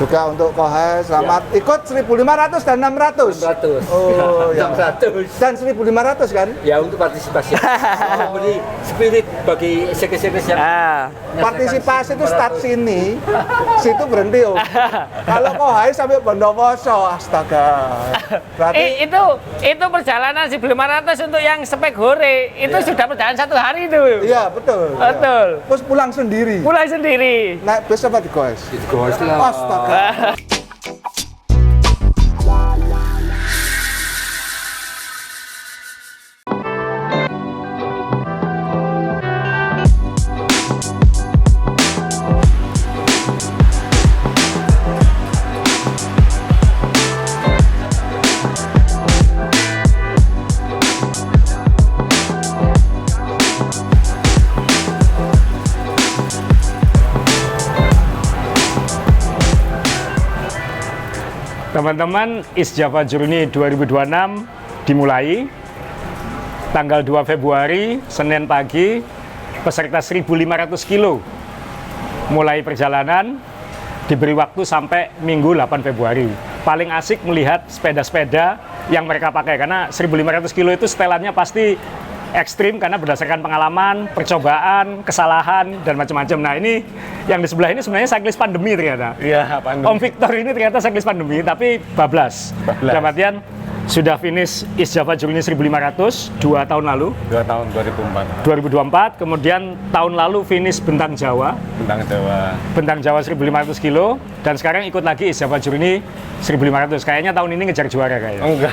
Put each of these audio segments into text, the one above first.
Juga untuk Kohai, selamat ikut 1.500 dan 600. 600. Oh, ya. 600. Dan 1.500 kan? Ya untuk partisipasi. Memberi spirit bagi sekes-sekes yang Partisipasi itu start sini, situ berhenti Om. Kalau Kohai sampai Bondowoso, astaga. Berarti itu perjalanan 1.500 untuk yang spek hore itu sudah perjalanan 1 hari itu. iya betul. Betul. Ya. Terus pulang sendiri. Pulang sendiri. Naik bus apa di Goes? Gos lah. Astaga. Teman-teman, East Java Journey 2026 dimulai tanggal 2 Februari, Senin pagi, peserta 1.500 kilo mulai perjalanan, diberi waktu sampai Minggu 8 Februari. Paling asik melihat sepeda-sepeda yang mereka pakai, karena 1.500 kilo itu setelannya pasti ekstrim karena berdasarkan pengalaman, percobaan, kesalahan, dan macam-macam. Nah ini yang di sebelah ini sebenarnya cyclist pandemi ternyata. Iya, pandemi. Om Victor ini ternyata cyclist pandemi, tapi bablas. Dalam artian sudah finish East Java Journey 1.500 2 tahun lalu. 2 tahun 2024, kemudian tahun lalu finish Bentang Jawa. Bentang Jawa 1.500 kilo, dan sekarang ikut lagi East Java Journey 1.500. Kayaknya tahun ini ngejar juara kayaknya. Enggak.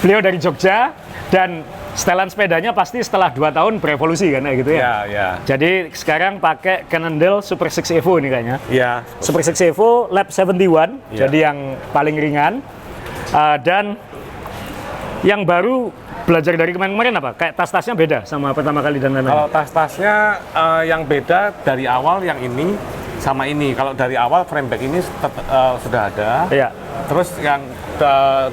Beliau dari Jogja, dan setelan sepedanya pasti setelah 2 tahun berevolusi kan gitu ya. Iya. Jadi sekarang pakai Cannondale Super 6 Evo ini kayaknya. Iya. Super 6 Evo lap 71, Iya. jadi yang paling ringan. Dan yang baru belajar dari kemarin-kemarin apa? Kayak tas-tasnya beda sama pertama kali dan lain-lain. Kalau tas-tasnya yang beda dari awal yang ini sama ini. Kalau dari awal frame bag ini sudah ada. Iya. Terus yang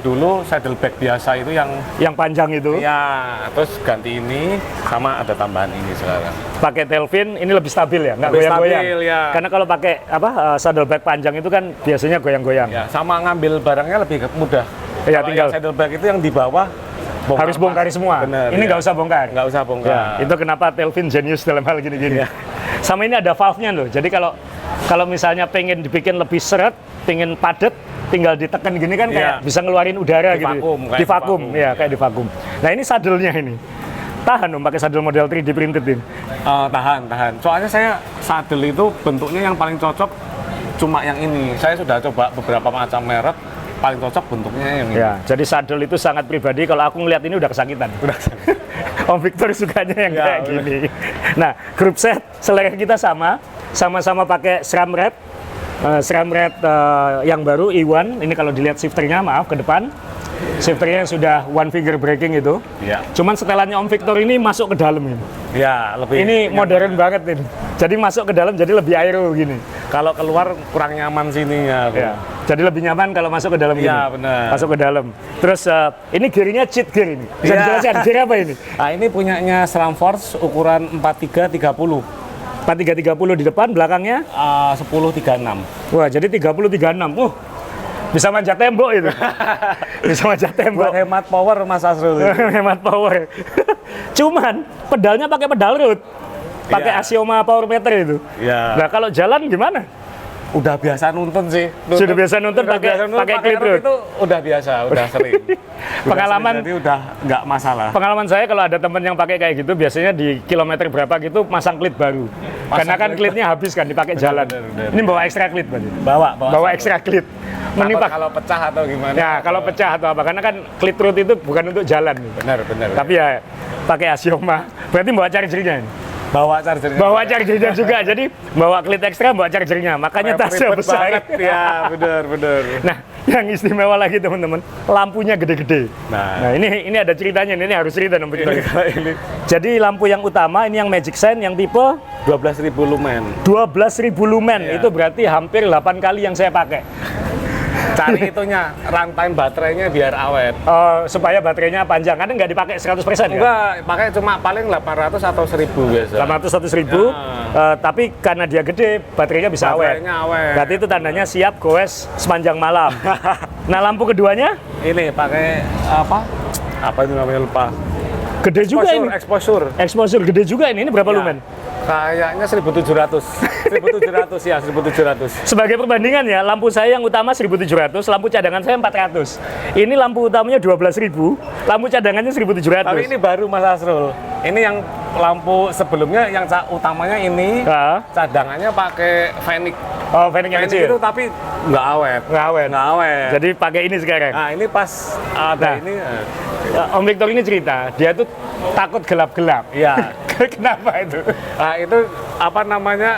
dulu saddlebag biasa itu yang panjang itu. ya, terus ganti ini sama ada tambahan ini sekarang. Pakai tailfin ini lebih stabil ya, nggak Lebih goyang-goyang. stabil, ya. Karena kalau pakai saddlebag panjang itu kan biasanya goyang-goyang. Ya, sama ngambil barangnya lebih mudah. Iya, Kalau tinggal yang saddlebag itu yang di bawah harus bongkar semua. Bener, ini ya. nggak usah bongkar. Nggak usah bongkar. Ya, itu kenapa tailfin genius dalam hal gini-gini. Iya. Sama ini ada valve-nya loh. Jadi kalau misalnya pengen dibikin lebih seret, pengen padat, tinggal ditekan gini kan kayak Iya. bisa ngeluarin udara Di gitu. vakum, kayak Di vakum, di vakum. ya kayak di vakum. Nah ini saddle-nya ini. Tahan dong pakai saddle model 3D printed ini. Tahan. Soalnya saya saddle itu bentuknya yang paling cocok cuma yang ini. Saya sudah coba beberapa macam merek, paling cocok bentuknya yang ini. Ya, jadi saddle itu sangat pribadi. Kalau aku ngeliat ini udah kesakitan. Om Victor sukanya yang Ya, kayak udah. gini. Nah, group set selera kita sama-sama pakai SRAM Red. SRAM Red yang baru E1. Ini kalau dilihat shifternya, maaf ke depan. Shifternya yang sudah one finger braking itu. Iya. Cuman setelannya Om Victor ini masuk ke dalam ini. Ya, lebih. Ini modern banget ini. Jadi masuk ke dalam jadi lebih aero gini. Kalau keluar kurang nyaman sininya. Ya. Jadi lebih nyaman kalau masuk ke dalam gini. Iya, benar. Masuk ke dalam. Terus ini gearnya cheat gear ini. Bisa Iya. dijelaskan gear apa ini? Nah, ini punyanya SRAM Force ukuran 4330. 4330 di depan, belakangnya 1036. wah jadi 3036. Bisa manjat tembok itu. Bisa manjat tembok. Buat hemat power Mas Asrul. Hemat power. Cuman pedalnya pakai pedal road. Pakai Iya. Axioma power meter itu. Iya. Nah, kalau jalan gimana? Udah biasa nuntun sih. Sudah biasa nuntun pakai clip road. Itu udah biasa, udah sering. Pengalaman- Jadi udah nggak masalah. Pengalaman saya kalau ada teman yang pakai kayak gitu biasanya di kilometer berapa gitu masang klit baru. Karena kan klit. klitnya habis kan dipakai jalan. bener. Ini bawa ekstra klit berarti. Bawa Ekstra klit. Takut Menimpa. kalau pecah atau gimana. Ya, kalau pecah atau apa, karena kan klit root itu bukan untuk jalan. Benar. Tapi ya pakai Axioma. Berarti bawa chargernya ini. Bawa chargernya. Bawa chargernya juga. Jadi bawa klit ekstra, bawa chargernya. Makanya tasnya Ribet besar. banget. Ya, benar. Nah, yang istimewa lagi teman-teman, lampunya gede-gede. Nah. Ini ada ceritanya. Ini harus cerita dong. Ini Jadi lampu yang utama ini yang Magic Shine yang tipe 12.000 lumen. 12.000 lumen. Iya. Itu berarti hampir 8 kali yang saya pakai. Cari itunya, runtime baterainya biar awet. Supaya baterainya panjang, kan nggak dipakai 100% kan? Enggak, pakai cuma paling 800 atau 1000 biasa. 800-1.000, tapi karena dia gede, baterainya bisa awet. Baterainya awet. Berarti itu tandanya siap goes sepanjang malam. Nah, lampu keduanya Ini pakai apa? Apa itu namanya lupa. gede juga ini. Exposure. Exposure gede juga ini. Ini berapa Ya. lumen? Kayaknya 1700. 1700 ya, 1700. Sebagai perbandingan ya, lampu saya yang utama 1700, lampu cadangan saya 400. Ini lampu utamanya 12.000, lampu cadangannya 1700. Tapi ini baru Mas Asrul. Ini yang lampu sebelumnya yang utamanya ini, cadangannya pakai Fenix. Oh, Fenix yang Fenix kecil. itu tapi nggak awet. Nggak awet. Nggak awet. Jadi pakai ini sekarang. Nah, ini pas ada Nah. ini. Om Victor ini cerita, dia tuh takut gelap-gelap. Iya. Kenapa itu? Nah, itu apa namanya?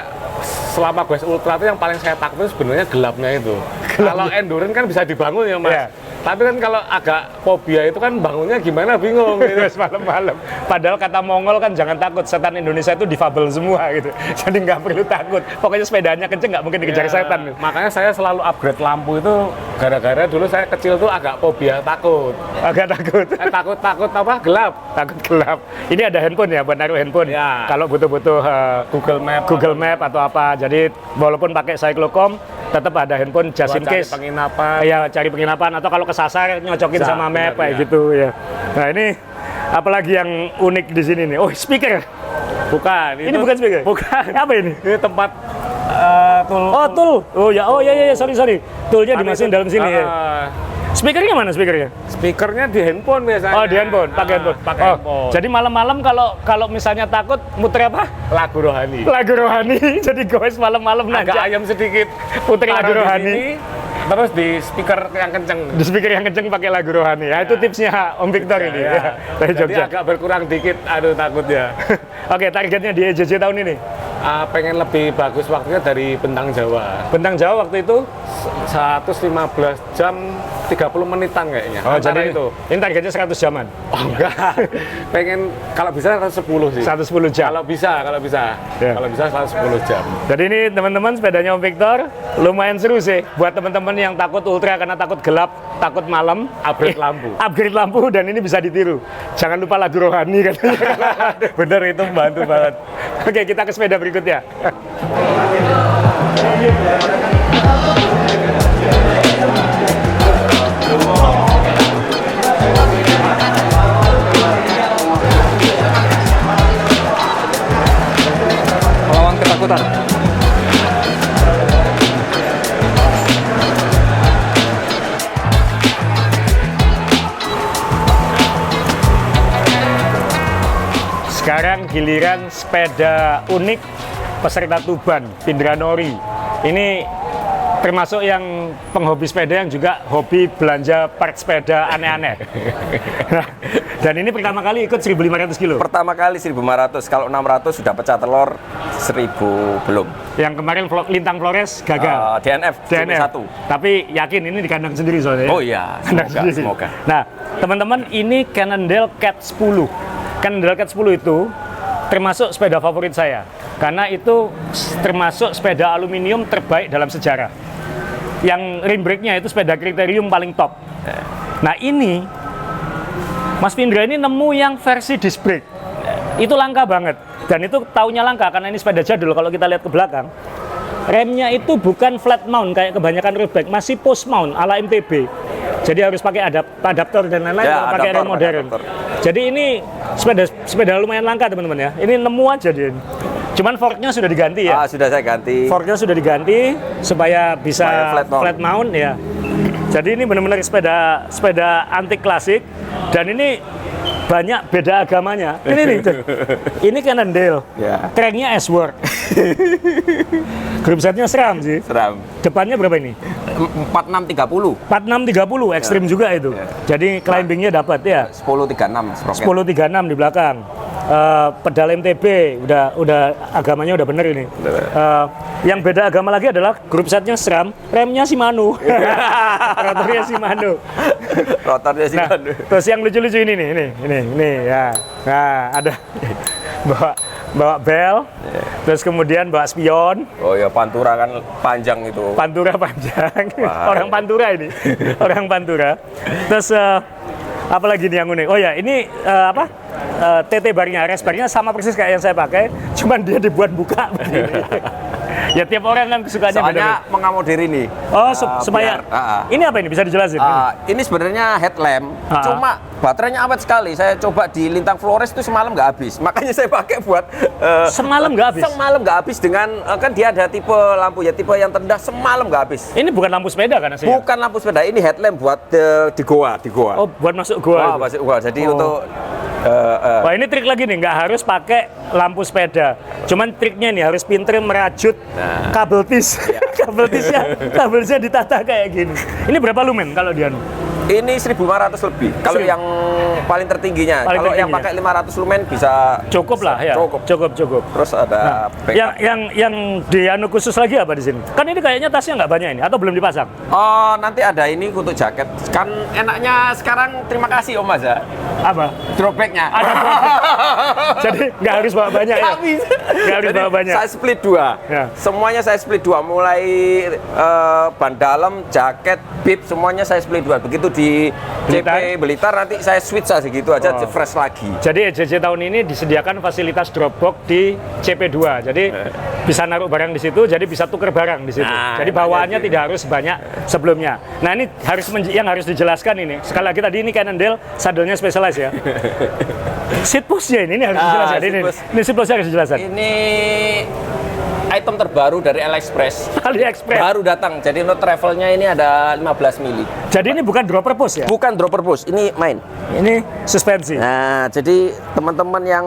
Selama Quest Ultra itu yang paling saya takut itu sebenarnya gelapnya itu. Kalau endurance kan bisa dibangun ya, Mas. Iya. Tapi kan kalau agak fobia itu kan bangunnya gimana bingung gitu. Terus malam-malam. Padahal kata Mongol kan jangan takut, setan Indonesia itu difabel semua gitu. Jadi nggak perlu takut. Pokoknya sepedanya kenceng nggak mungkin dikejar Ya, setan. makanya saya selalu upgrade lampu itu gara-gara dulu saya kecil tuh agak fobia takut. Agak takut. Takut apa? Gelap. Takut gelap. Ini ada handphone ya, buat naruh handphone. Ya. Kalau butuh-butuh Google Map atau apa. Jadi walaupun pakai Cyclocom, tetap ada handphone just in Buat cari case. penginapan. Ya, cari penginapan atau kalau kesasar nyocokin Bisa, sama map benar, kayak ya. gitu ya. Nah, ini apalagi yang unik di sini nih. Oh, speaker. Bukan. Ini bukan speaker. Bukan. Apa ini? Ini tempat tool. Oh, tool. Oh ya, sorry. Toolnya dimasukin dalam sini ya. Speakernya mana speakernya? Speakernya di handphone biasanya. Oh, di handphone, pakai handphone. Pakai Oh, handphone. jadi malam-malam kalau misalnya takut muter apa? Lagu rohani. Lagu rohani. Jadi goes malam-malam Agak najak. ayam sedikit. Puter lagu Taruh di rohani. sini, terus di speaker yang kenceng. Di speaker yang kenceng pakai lagu rohani. Ya, itu tipsnya Om Victor ini. Ya. Dari Jadi Jogja. agak berkurang dikit, aduh takutnya. Oke, targetnya di EJJ tahun ini. Pengen lebih bagus waktunya dari Bentang Jawa. Bentang Jawa waktu itu. 115 jam 30 menitan kayaknya. Oh, Antara jadi itu. ini targetnya 100 jaman. Oh, enggak. Pengen kalau bisa 110 sih. 110 jam. Kalau bisa. Ya. Kalau bisa 110 jam. Jadi ini teman-teman sepedanya Om Victor lumayan seru sih buat teman-teman yang takut ultra karena takut gelap, takut malam. Upgrade lampu. Upgrade lampu dan ini bisa ditiru. Jangan lupa lagu rohani katanya. Bener itu membantu banget. Oke, kita ke sepeda berikutnya. Melawan ketakutan. Sekarang giliran sepeda unik peserta Tuban, Pindra Nori. Ini termasuk yang penghobi sepeda yang juga hobi belanja part sepeda aneh-aneh. Dan ini pertama kali ikut 1.500 kilo. Pertama kali 1.500, kalau 600 sudah pecah telur, 1.000 belum. Yang kemarin Lintang Flores gagal. DNF, DNF. 1. Tapi yakin ini di kandang sendiri soalnya. Oh iya, Kandang semoga, sendiri. semoga. Nah, teman-teman, ini Cannondale Cat 10. Cannondale Cat 10 itu termasuk sepeda favorit saya. Karena itu termasuk sepeda aluminium terbaik dalam sejarah. Yang rim brake-nya itu sepeda kriterium paling top. Nah, ini Mas Pindra ini nemu yang versi disc brake. Itu langka banget. Dan itu taunya langka karena ini sepeda jadul. Kalau kita lihat ke belakang, remnya itu bukan flat mount kayak kebanyakan road bike, masih post mount ala MTB. Jadi harus pakai adaptor dan lain-lain Ya, kalau pakai rem adaptor, modern. adaptor. Jadi ini sepeda lumayan langka teman-teman ya. Ini nemu aja dia. Cuman forknya sudah diganti ya. Sudah saya ganti. Forknya sudah diganti supaya bisa Supaya flat mount ya. Jadi ini benar-benar sepeda antik klasik dan ini banyak beda agamanya. Ini nih, ini Cannondale, Ya. cranknya S-Work, grup setnya SRAM sih. Seram. Depannya berapa ini? 4630, 4630, ekstrim juga itu. Jadi climbingnya dapat ya. 1036 sprocket. 1036 di belakang. Pedal MTB udah agamanya udah bener ini. Yang beda agama lagi adalah grup setnya SRAM, remnya Shimano. Rotornya Shimano. Rotornya sih. Nah, terus yang lucu-lucu ini nih, ini ya. Nah, ada bawa bel, terus kemudian bawa spion, Oh ya, Pantura kan panjang itu. Pantura panjang. Wah. Orang Pantura ini, orang Pantura. Terus apa lagi nih yang unik? Oh ya, ini TT barnya, res barnya sama persis kayak yang saya pakai, cuman dia dibuat buka begini. Ya tiap orang kan sukanya Soalnya beda-beda. mengamodir ini. Oh, supaya ini apa ini bisa dijelasin? Ini sebenarnya headlamp, cuma baterainya awet sekali. Saya coba di Lintang Flores itu semalam nggak habis. Makanya saya pakai buat Semalam nggak habis? Semalam nggak habis dengan kan dia ada tipe lampu ya, tipe yang terendah, semalam nggak habis. Ini bukan lampu sepeda kan hasilnya? Bukan lampu sepeda, ini headlamp buat di goa. Oh, buat masuk gua. Wah, masuk goa. Jadi Oh. untuk Wah, ini trik lagi nih, nggak harus pakai lampu sepeda. Cuman triknya nih harus pinter merajut kabel tis. kabel tisnya ditata kayak gini. Ini berapa lumen kalau dia? ini 1.500 lebih. Kalau yang paling tertingginya, Paling kalau yang tertingginya. pakai 500 lumen bisa Cukup lah ya. Cukup. Cukup. Terus ada backup. Yang di anu khusus lagi apa di sini? Kan ini kayaknya tasnya nggak banyak ini atau belum dipasang? Oh, nanti ada ini untuk jaket. Kan enaknya sekarang, terima kasih Om Maza. Apa? Dropbacknya. Ada Jadi nggak harus bawa banyak ya? Nggak bisa. Nggak harus Jadi, bawa banyak. saya split dua. Ya. Semuanya saya split dua. Mulai ban dalam, jaket, bib, semuanya saya split dua. Begitu di Blitar? CP Blitar nanti saya switch aja gitu aja, fresh lagi. Jadi EJJ tahun ini disediakan fasilitas Dropbox di CP2. Jadi bisa naruh barang di situ, jadi bisa tuker barang di situ. Nah, jadi bawaannya tidak harus banyak sebelumnya. Nah, ini yang harus dijelaskan ini. Sekali lagi tadi ini Cannondale sadelnya Specialized ya. Seat postnya ini harus dijelaskan. seat Ini post. seat postnya harus dijelaskan. Ini item terbaru dari AliExpress. AliExpress. Baru datang. Jadi untuk travelnya ini ada 15 mili. Jadi ini bukan dropper post ya? Bukan dropper push, ini main. Ini suspensi. Nah, jadi teman-teman yang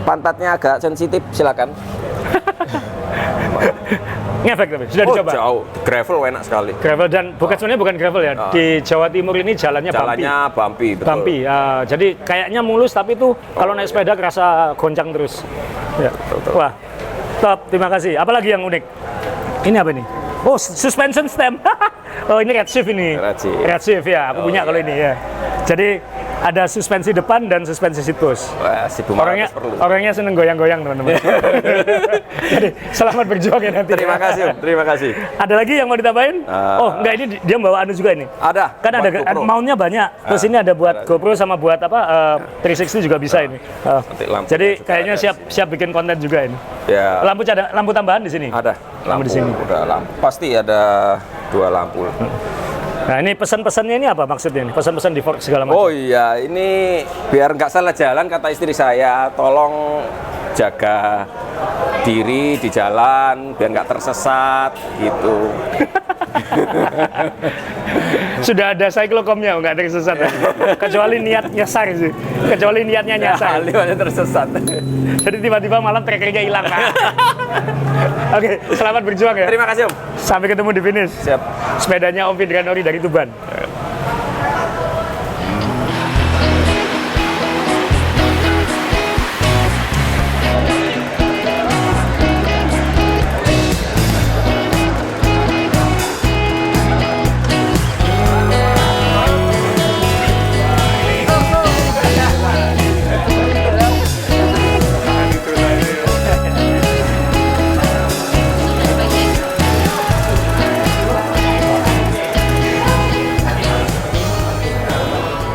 pantatnya agak sensitif silakan. Ngefek tapi sudah dicoba. Jauh. Gravel enak sekali. Gravel dan sebenarnya bukan gravel ya. Di Jawa Timur ini jalannya bumpy, betul. bumpy. Jadi kayaknya mulus tapi tuh kalau naik sepeda kerasa goncang terus. Ya. Wah, top. Terima kasih. Apalagi yang unik? Ini apa ini? Oh, suspension stem. Oh, ini Redshift ini. Redshift. Ya. Aku punya kalau ini ya. Jadi ada suspensi depan dan suspensi situs. Wah, si Bu Markus perlu. Orangnya seneng goyang-goyang teman-teman. Jadi selamat berjuang ya nanti. Terima kasih, Om. Terima kasih. Ada lagi yang mau ditambahin? Oh, enggak, ini dia bawa anu juga ini. Ada. Kan ada mountnya banyak. Terus ini ada buat GoPro sama buat apa? 360 juga bisa ini. Jadi kayaknya siap bikin konten juga ini. Ya. Lampu tambahan di sini. Ada. Lampu di sini. Udah lampu. Pasti ada 2 lampu. Nah, ini pesan-pesannya ini apa maksudnya ini? Pesan-pesan di Ford segala macam. Oh iya, ini biar nggak salah jalan kata istri saya, tolong jaga diri di jalan biar nggak tersesat gitu. Sudah ada cyclocomnya, nggak tersesat. Kecuali niat nyasar sih. Kecuali niatnya nyasar. Lihatnya tersesat. Jadi tiba-tiba malam trackernya hilang. Oke, selamat berjuang ya. Terima kasih Om. Sampai ketemu di finish. Siap. Sepedanya Om Fidranori dari Tuban.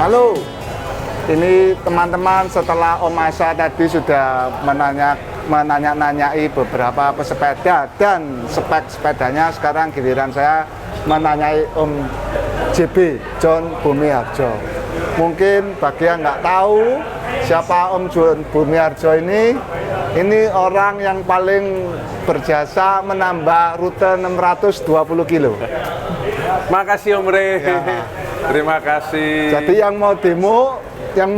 Halo, ini teman-teman setelah Om Asa tadi sudah menanya-nanyai beberapa pesepeda dan spek sepedanya, sekarang giliran saya menanyai Om JB, John Bumiharjo. Mungkin bagi yang nggak tahu siapa Om John Bumiharjo ini orang yang paling berjasa menambah rute 620 kilo. Makasih Om Re. Ya. Terima kasih. Jadi yang mau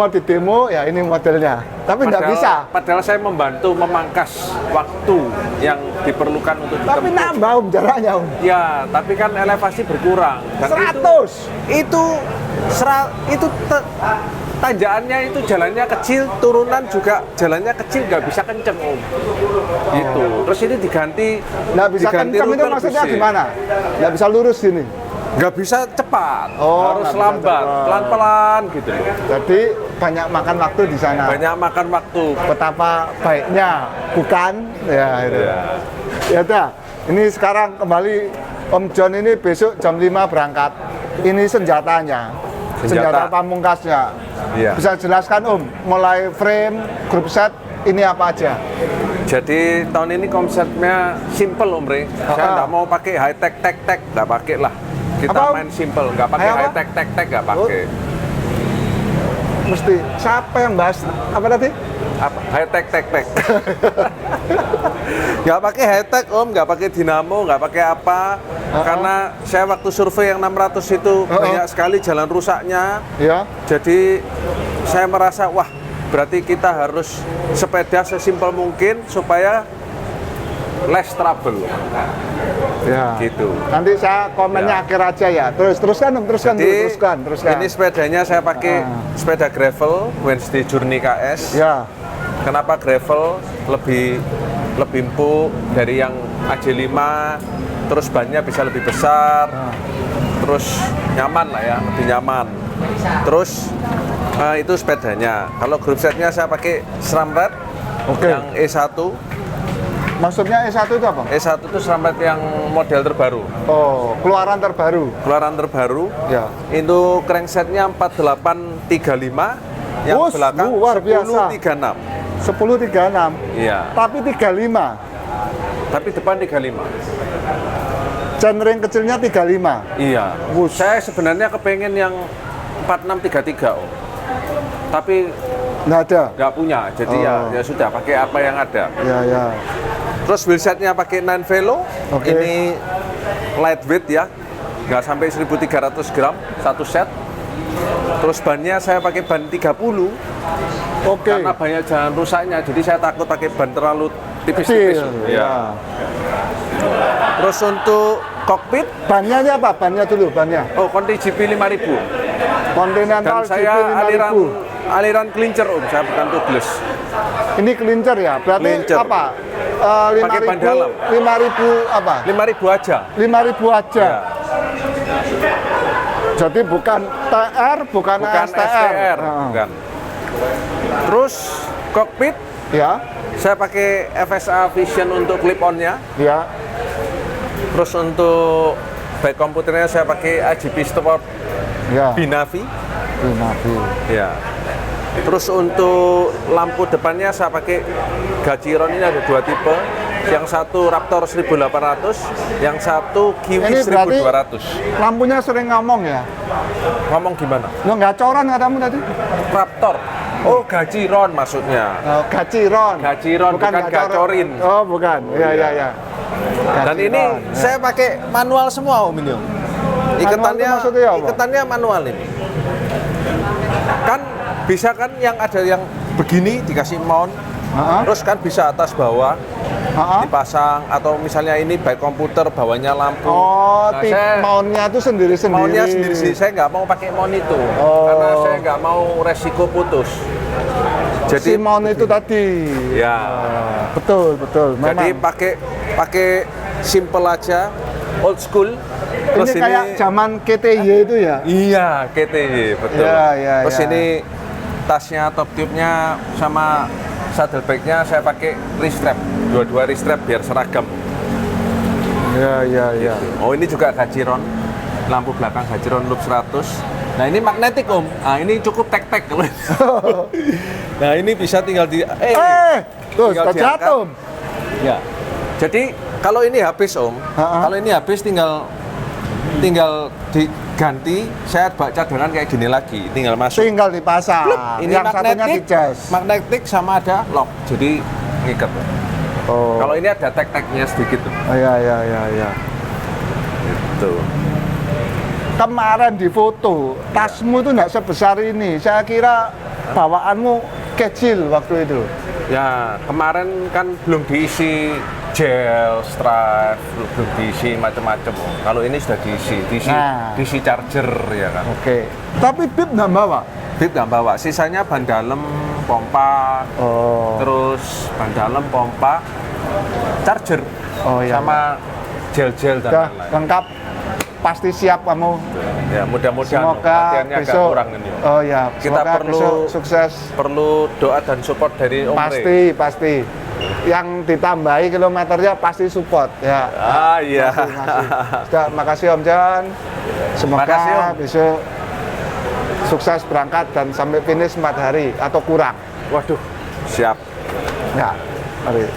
didemo ya ini modelnya. Tapi nggak bisa. Padahal saya membantu memangkas waktu yang diperlukan untuk Tapi ditempuh. nambah jaraknya Om. Ya, tapi kan elevasi berkurang. Dan 100. itu tanjakannya itu jalannya kecil, turunan juga jalannya kecil, nggak bisa kenceng Om. Gitu. Terus ini diganti. Nggak bisa diganti kenceng itu rute maksudnya busnya. gimana? Nggak bisa lurus gini. Nggak bisa cepat, Oh, harus nggak bisa lambat, cepat. pelan-pelan gitu. Jadi banyak makan waktu di sana. Banyak makan waktu. Betapa baiknya, bukan? Ya, itu. Ya. Ya udah, ini sekarang kembali Om John ini besok jam 5 berangkat. Ini senjatanya, senjata pamungkasnya. Iya. Bisa jelaskan Om, mulai frame, grup set, ini apa aja? Jadi tahun ini konsepnya simple Om Re. Saya nggak mau pakai high tech nggak pakai lah. Kita Apa? main simple, nggak pakai Apa? high tech nggak pakai. Mesti siapa yang bahas apa tadi? Apa? High tech nggak pakai high tech Om, nggak pakai dinamo, nggak pakai apa. Karena saya waktu survei yang 600 itu banyak sekali jalan rusaknya. Ya. Jadi saya merasa wah berarti kita harus sepeda sesimpel mungkin supaya less trouble. Ya. Gitu. Nanti saya komennya akhir aja ya. Teruskan Om, teruskan dulu, Jadi teruskan. ini sepedanya saya pakai sepeda gravel Wednesday Journey KS. Ya. Kenapa gravel? Lebih empuk dari yang AJ5, terus bannya bisa lebih besar, terus nyaman lah ya, lebih nyaman. Terus itu sepedanya. Kalau grup setnya saya pakai SRAM Red Oke. yang E1. Maksudnya E1 itu apa? E1 itu SRAM Red yang model terbaru, Oh, keluaran terbaru. keluaran terbaru. Ya. Itu cranksetnya 4835, yang Wus, belakang luar biasa. 1036. 1036. Iya. Tapi 35. Tapi depan 35. Chainring kecilnya 35. Iya. Wus. Saya sebenarnya kepengen yang 4633 Om. Tapi Nggak ada. nggak punya. Jadi ya sudah pakai apa yang ada. Ya, ya. Terus wheelsetnya pakai 9 Velo. Oke. Ini lightweight ya. Nggak sampai 1300 gram satu set. Terus bannya saya pakai ban 30 Oke. karena banyak jalan rusaknya. Jadi saya takut pakai ban terlalu tipis-tipis. Kecil. Iya. Ya. Terus untuk kokpit, Bannya ini apa? Bannya dulu, bannya. oh Conti GP 5000. Continental Dan saya GP 5000. aliran clincher Om, saya bukan tubeless. Ini kelincer ya? Berarti Kelincer. apa? Pakai ban dalam. 5.000 apa? 5000 aja. 5.000 aja. Ya. Jadi bukan TR, bukan Bukan STR, bukan. Terus kokpit Ya, saya pakai FSA Vision untuk clip-onnya. ya. Terus untuk back komputernya saya pakai AGP Sport Ya. Binavi. Binavi. Ya. Terus untuk lampu depannya saya pakai Gachiron, ini ada dua tipe. Yang satu Raptor 1800, yang satu Kiwi Ini berarti 1200. lampunya sering ngomong ya? Ngomong gimana? Lo nggak coran katamu tadi? Raptor. Oh, Gachiron maksudnya. Oh, Gachiron. Gachiron, bukan Gacorin. Oh, bukan. Ya, ya, ya. Dan ini Gachiron, ya. saya pakai manual semua Om ini Om. Iketannya, itu maksudnya apa? iketannya manual ini. Kan bisa kan yang ada yang begini dikasih mount, Ha-ha. terus kan bisa atas bawah Ha-ha. dipasang, atau misalnya ini baik komputer bawahnya lampu. Oh, Nah, tip saya mount-nya itu sendiri-sendiri. maunya sendiri sih, saya nggak mau pakai mount itu, Oh. karena saya nggak mau resiko putus. Si Jadi mount itu tadi. ya, Betul, betul. jadi Memang. pakai simple aja, old school. Ini kayak zaman KTY itu ya? Iya, KTY, betul. Ya, ya, Terus ya. ini tasnya, top tube-nya, sama saddlebag-nya saya pakai wrist-strap. Dua-dua wrist-strap biar seragam. Ya, ya, ya. Oh, ini juga Gachiron. Lampu belakang Gachiron Loop 100. Nah, ini magnetik, Om. Nah, ini cukup tek-tek. Nah, ini bisa tinggal di... Tuh, tinggal sudah diangkat. jatuh. Ya. Jadi, kalau ini habis, Om. Ha-ha. Kalau ini habis tinggal diganti, saya baca cadangan kayak gini lagi, tinggal masuk. Tinggal dipasang. Ini Yang satunya magnetik, dicas. magnetik sama ada lock, jadi ngikat. Oh. Kalau ini ada tek-teknya sedikit tuh. Oh, ya, ya, ya, ya. Tuh. Kemarin di foto, tasmu itu nggak sebesar ini. Saya kira bawaanmu kecil waktu itu. Ya, kemarin kan belum diisi gel, stripe, belum diisi macam-macam. Kalau ini sudah diisi, Nah. diisi charger ya kan. Oke. Tapi bib nggak bawa? Bib nggak bawa, sisanya ban dalam, pompa, Oh. terus ban dalam, pompa, charger, Oh, iya. sama gel-gel dan Sudah lain-lain. lengkap. Pasti siap kamu Ya, mudah-mudahan Semoga latihannya agak besok kurang ini. oh ya, Kita semoga perlu besok sukses. Perlu doa dan support dari Om Rey. Pasti. Yang ditambahi kilometernya pasti support ya. Ah iya. Sudah, makasih Om John. Semoga Makasih, Om. besok sukses berangkat dan sampai finish 4 hari atau kurang. Waduh, siap. Ya, mari.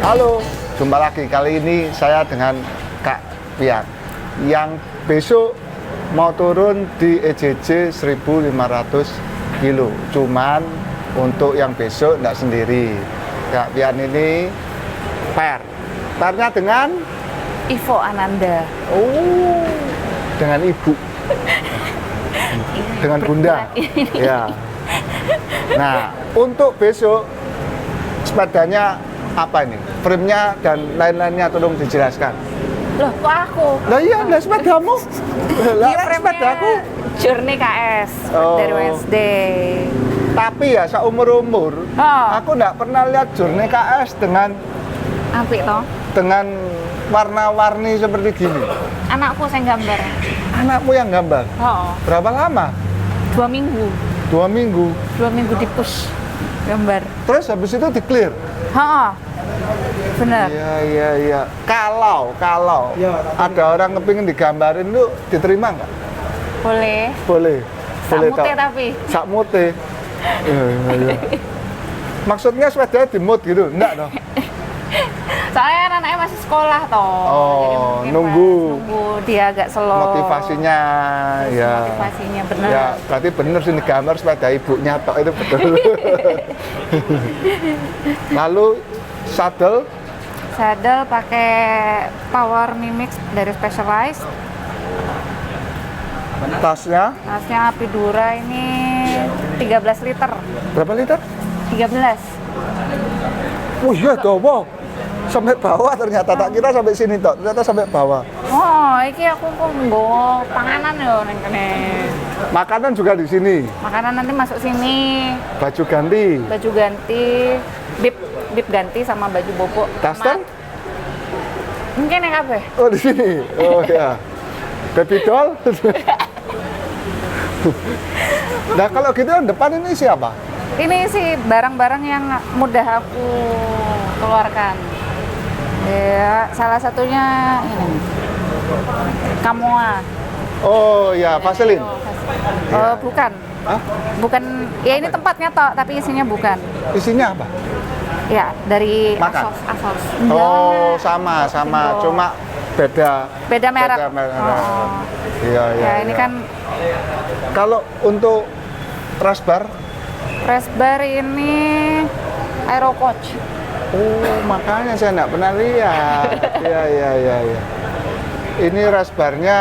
Halo, jumpa lagi. Kali ini saya dengan Kak Pian yang besok mau turun di EJJ 1500 kilo. Cuman untuk yang besok enggak sendiri. Kak Pian ini pairnya dengan Ivo Ananda. oh, dengan ibu. Dengan bunda. Ya. Nah, untuk besok sepedanya apa ini? Frame-nya dan lain-lainnya tolong dijelaskan. Loh, kok aku? Lah iya, lah sepedamu. Lah sepedaku. Journey KS Oh. dari Wednesday. Tapi ya seumur-umur Oh. aku enggak pernah lihat Journey KS Apik toh? dengan warna-warni seperti gini. Anakku saya gambar. Anakmu yang gambar. Oh, Berapa lama? 2 minggu. 2 minggu. 2 minggu di push gambar. Terus habis itu di-clear. Oh, bener. Iya. Kalau ada orang kepingin digambarin lu diterima nggak? Boleh. Boleh. Boleh Sakmute toh? tapi. Sakmute. Iya. Maksudnya sepeda di mood gitu? Enggak dong. Soalnya kan anaknya masih sekolah toh. Jadi Oh, mungkin nunggu. nunggu dia agak slow. Motivasinya ya. Motivasinya bener. Ya, berarti bener sih digambar sepeda ibunya tok itu betul. Lalu saddle Saddle pakai Power Mimix dari Specialized. tasnya Tasnya Apidura ini 13 liter. berapa liter? 13. Oh iya toh, wow. Sampai bawah ternyata, tak kira sampai sini toh, ternyata sampai bawah. Oh, iki aku kok nggo panganan yo ning kene. Makanan juga di sini. Makanan nanti masuk sini. Baju ganti. Baju ganti, bib ganti sama baju bobo. Daster? Mungkin yang kabeh. Oh di sini. Oh ya. Baby doll. Nah kalau gitu yang depan ini siapa? Ini sih barang-barang yang mudah aku keluarkan. Ya, salah satunya ini. Kamoa. Oh ya, Vaseline. Oh, bukan. Hah? Bukan. Ya ini tempatnya toh, tapi isinya bukan. Isinya apa? Ya, dari Makan? Asos. Oh sama, Simbol. cuma beda. Beda merek. Beda merek. Oh. Iya, iya. Ya, ini iya. kan Kalau untuk Rasbar, press bar ini Aero Coach. oh makanya saya nggak pernah lihat. Iya. Ini Rasbarnya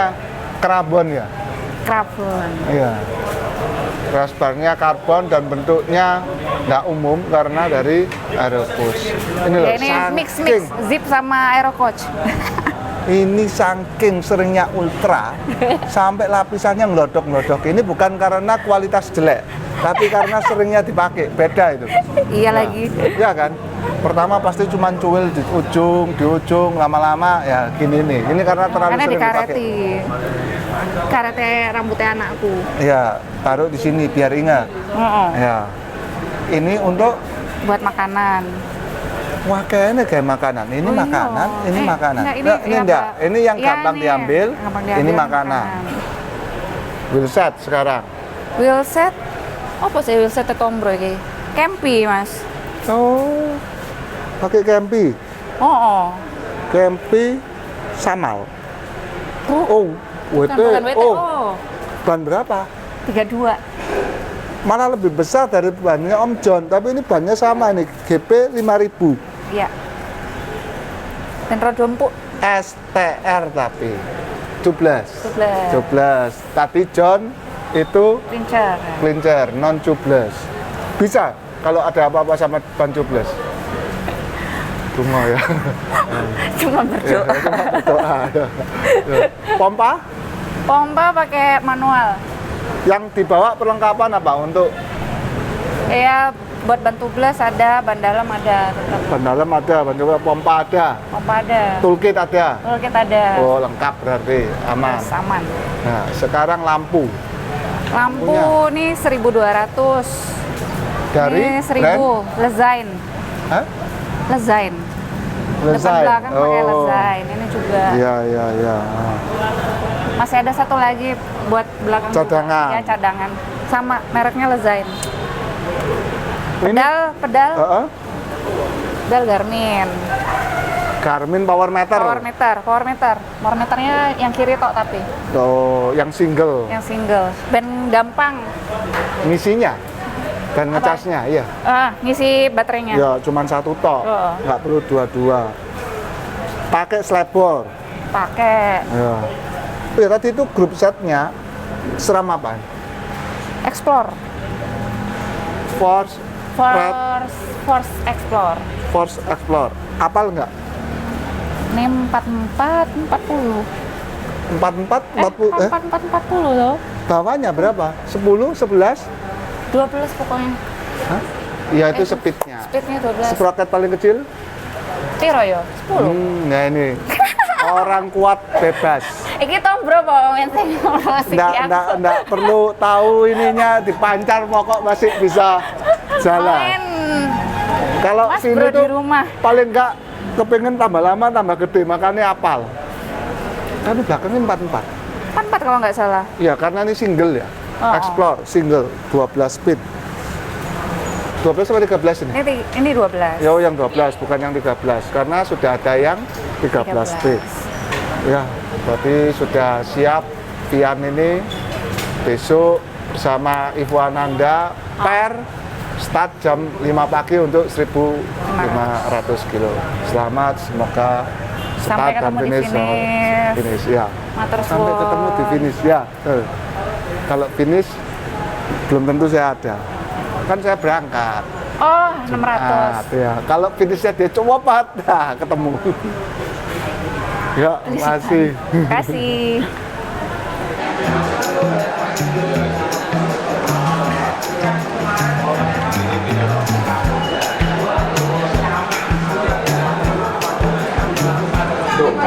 karbon ya? Carbon. Iya. Rasbarnya karbon dan bentuknya nggak umum karena dari Aeropush. Ini loh, Ya, ini mix zip sama Aero Coach. Ini saking seringnya ultra sampai lapisannya ngelodok-ngelodok. Ini bukan karena kualitas jelek, tapi karena seringnya dipakai. Beda itu. Iya Nah, lagi. iya kan? Pertama pasti cuma cuil di ujung, lama-lama ya gini nih. Ini karena terlalu Karena sering dipakai. dikareti. Karete rambutnya anakku. Ya, taruh di sini biar ingat. Heeh. Ya. Ini untuk Buat makanan. wah kayaknya kayak makanan. Ini Oh, iya. makanan, ini makanan. Enggak, Nggak, ini apa? enggak. Ini yang Ya, gampang ini diambil. gampang Ini diambil, makanan. Wheel set sekarang. Wheelset. Apa sih wheelset Tombro iki? Campy, Mas. Oh, pakai Campy. Oh. Campy Samal. Oh, WT. Bukan WTO. Oh, ban berapa? 32. Malah lebih besar dari bannya Om John, tapi ini bannya sama nih, GP 5000. Iya. Dan roda empuk. STR tapi. tubeless. Tubeless. Tubeless. Tadi John itu Clincher. clincher, non tubeless. Bisa kalau ada apa-apa sama ban tubeless. Tunggu ya. Cuma berdoa. Cuma berdoa. Ya. Pompa Pompa pakai manual. yang dibawa perlengkapan apa untuk Ya buat ban tubeless ada, ban dalam ada, tetap. ban dalam ada, ban coba pompa ada, Pompa ada. toolkit ada. Toolkit ada. Oh lengkap berarti aman. Terus aman. Nah sekarang lampu Lampu nih 1.200. dari Ini 1.000. Lezain. Hah? Lezain. Depan Lezain. belakang pakai Lezain. Ini juga. Iya iya iya. Masih ada satu lagi buat belakang. juga. Cadangan. Ya cadangan. Sama mereknya Lezain. Ini Pedal Heeh. Garmin. Garmin Power Meter. Power meternya yang kiri tok tapi Oh, yang single. yang single. Ben gampang. Ngisinya dan ngecasnya, iya. Ngisi baterainya. Ya, cuman satu tok. Oh. Nggak perlu dua-dua. Pakai slapboard. Pakai Ya. Ya, tadi itu grup setnya seram apa? Explore. Force Explore. Force Explore. Apal nggak? Ini 44 40. 44, 40, 44 40 loh. bawahnya berapa? 10, 11? 12 pokoknya. Hah? Iya, itu speednya. Speednya 12. Sprocket paling kecil? Piro yo? 10. Nah ini. Orang kuat bebas. Iki tombro apa menteng promosi Nggak perlu tahu ininya, dipancar pokok masih bisa jalan. Kalau Mas sini bro tuh di rumah. paling nggak kepengen tambah lama tambah gede, makanya apal. Kan belakangnya 44. 44 kalau nggak salah. Iya, karena ini single ya. Oh. Explore single 12 speed. 12 atau 13 ini? Ini 12. Ya, yang 12 bukan yang 13 karena sudah ada yang 13 speed. Ya, berarti sudah siap Vian ini besok bersama Ibu Ananda per start jam 5 pagi untuk 1.500 kilo. Selamat, semoga Sampai start dan ketemu di finish. finish ya. Matur Sampai suwun. ketemu di finish ya. Kalau finish belum tentu saya ada. Kan saya berangkat. Oh, 600. Ya. Kalau finishnya dia cowopat, nah ketemu. Ya, makasih. Kasih.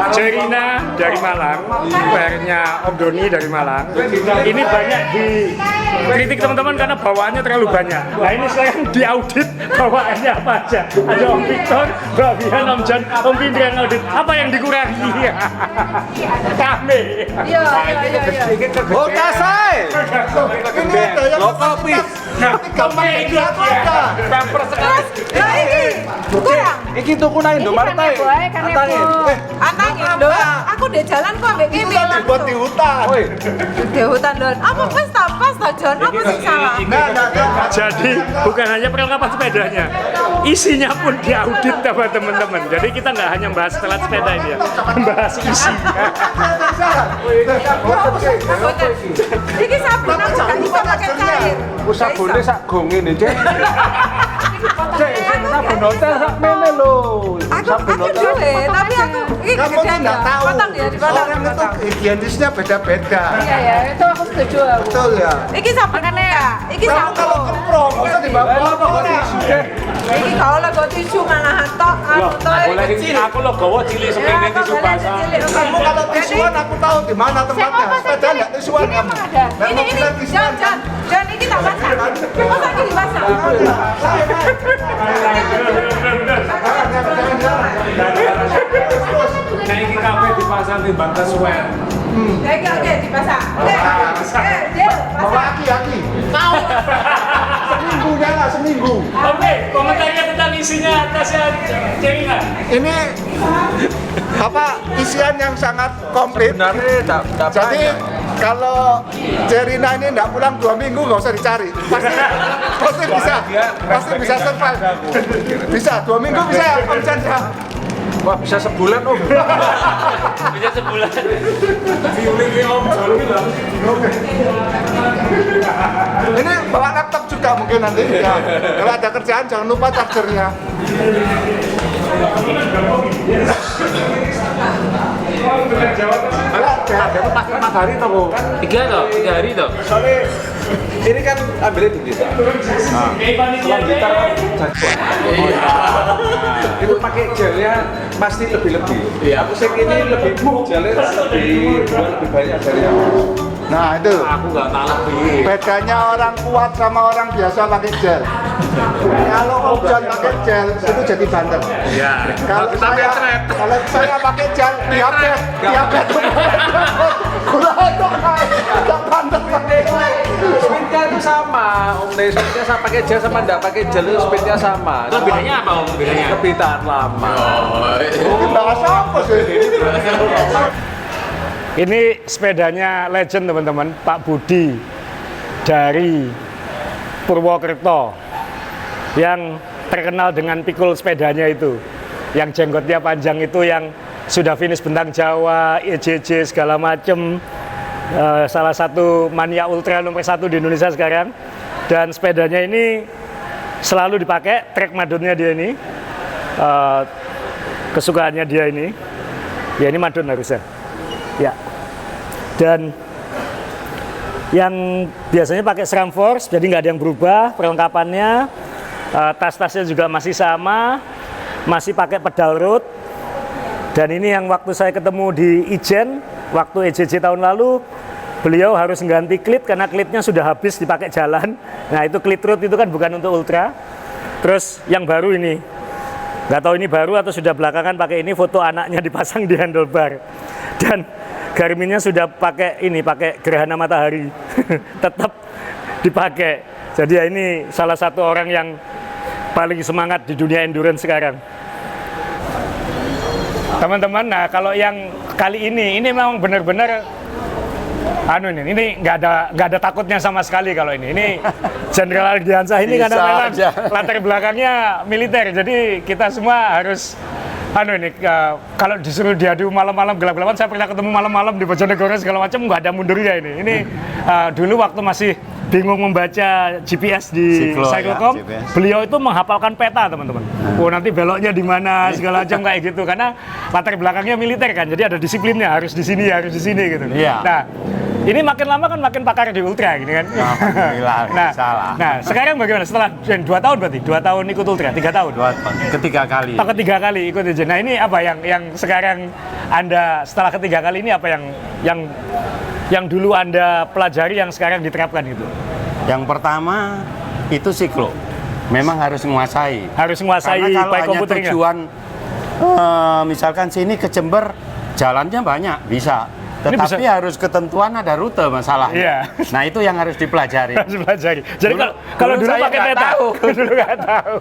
Jerina dari Malang, PR-nya Om Doni dari Malang. Ini banyak dikritik teman-teman karena bawaannya terlalu banyak. Nah ini sekarang diaudit bawaannya apa aja. Ada Om Victor, Mbak Bian, Om John, Om Pindri yang audit. Apa yang dikurangi? Kami. Iya. Oh, kasai. Ini ada yang Lokal pis. Kopi itu apa? Pamper sekali. Lah iki kurang. Iki tuku nang Indomaret ae. Antangin. Antangin lho. Aku di jalan kok ambek itu kene. kan dibuat di hutan. Woi, Di hutan lho. Apa wis ta pas ta Jon? Apa sing salah? Nah. Jadi bukan hanya perlengkapan sepedanya, isinya pun diaudit sama teman-teman. Jadi kita nggak hanya bahas setelah sepeda ini ya, membahas isinya. Iki sabun aku gak bisa pakai cair. sabune sak gong ngene, Cek. Cek, sabun hotel sak mene lho. Aku duwe, tapi aku iki Kamu tuh kegedean nggak ya. tahu. Potong ya di potong. Orang itu higienisnya beda-beda. Iya ya, itu aku setuju aku. Betul ya. Iki sabun ya. Iki Kamu sabun. kalau kemprong, bisa dibawa tisu. Iki kalau lego tisu malahan tok anu tok. Aku lo gawa cilik semene tisu basah. Kamu kalau tisuan aku tahu di mana tempatnya. Sepeda nggak tisuan kamu. Ada. Ini Jon Jon iki tak masak. Masa iki dimasak? Nah iki kabeh dipasang di bantas suwen. Oke dimasak. Del. Bawa aki-aki. Mau. Seminggu ya lah, seminggu. Oke, komentarnya tentang isinya atasnya Jerina. Ini apa isian yang sangat komplit. Sebenarnya tak Jadi kalau Jerina ini nggak pulang 2 minggu nggak usah dicari, pasti bisa survive. Bisa 2 minggu bisa ya, Om Chandra. Wah, bisa sebulan, Om. Bisa sebulan. Ini bawa laptop juga mungkin nanti. Ya. Kalau ada kerjaan jangan lupa chargernya. Empat hari toh, Bu? 3 hari toh. Soalnya ini kan ambilnya di kita. Kalau gitar kan itu pakai gelnya pasti lebih-lebih. Iya. Aku sih ini lebih gelnya lebih banyak dari yang Nah itu Aku nggak tahu lebih. bedanya orang kuat sama orang biasa pakai gel. Kalau Om pakai gel itu jadi bandel. Iya. Kalau saya pakai gel diabetes. Kurang tak bandel. speednya itu sama. Om Nih, speednya sama pakai gel sama enggak pakai gel itu speednya sama. Itu bedanya apa, Om? Bedanya? Lebih tahan lama. Mungkin bahasa apa sih? Ini sepedanya legend teman-teman, Pak Budi dari Purwokerto yang terkenal dengan pikul sepedanya itu, yang jenggotnya panjang itu, yang sudah finish bentang Jawa, EJJ segala macem, salah satu mania ultra nomor 1 di Indonesia sekarang. Dan sepedanya ini selalu dipakai, trek madonnya dia ini, kesukaannya dia ini, ya ini madon harusnya. Ya, dan yang biasanya pakai SRAM Force, jadi nggak ada yang berubah perlengkapannya. Tas-tasnya juga masih sama, masih pakai pedal road. Dan ini yang waktu saya ketemu di Ijen, waktu EJJ tahun lalu, beliau harus mengganti klit karena klitnya sudah habis dipakai jalan. Nah itu klit road itu kan bukan untuk ultra. Terus yang baru ini, nggak tahu ini baru atau sudah belakangan pakai ini, foto anaknya dipasang di handlebar. Dan Garminnya sudah pakai ini, pakai gerhana matahari, tetap dipakai. Jadi ya ini salah satu orang yang paling semangat di dunia endurance sekarang. Teman-teman, nah kalau yang kali ini memang benar-benar ini nggak ada takutnya sama sekali kalau ini. Ini Jenderal Ardiansah ini karena memang latar belakangnya militer, jadi kita semua harus kalau disuruh diadu malam-malam gelap-gelapan, saya pernah ketemu malam-malam di Bojonegoro segala macam, nggak ada mundurnya ini. Ini dulu waktu masih bingung membaca GPS di Cyclocom, beliau itu menghafalkan peta, teman-teman. Oh nanti beloknya di mana segala macam kayak gitu, karena latar belakangnya militer kan, jadi ada disiplinnya, harus di sini gitu. Iya. Nah, ini makin lama kan makin pakar di ultra gini kan. Nah, sekarang bagaimana setelah 2 tahun berarti? 2 tahun ikut ultra, 3 tahun? Ketiga kali. Ketiga kali ikut aja. Nah, ini apa yang sekarang Anda setelah ketiga kali ini apa yang dulu Anda pelajari yang sekarang diterapkan gitu? Yang pertama itu siklo. Memang harus menguasai. Harus menguasai Karena kalau baik hanya komputernya. tujuan misalkan sini ke Jember, jalannya banyak, bisa. Tetapi harus ketentuan ada rute masalahnya. Iya. Nah itu yang harus dipelajari. Harus dipelajari. Jadi kalau dulu saya pakai nggak peta, tahu. dulu nggak tahu.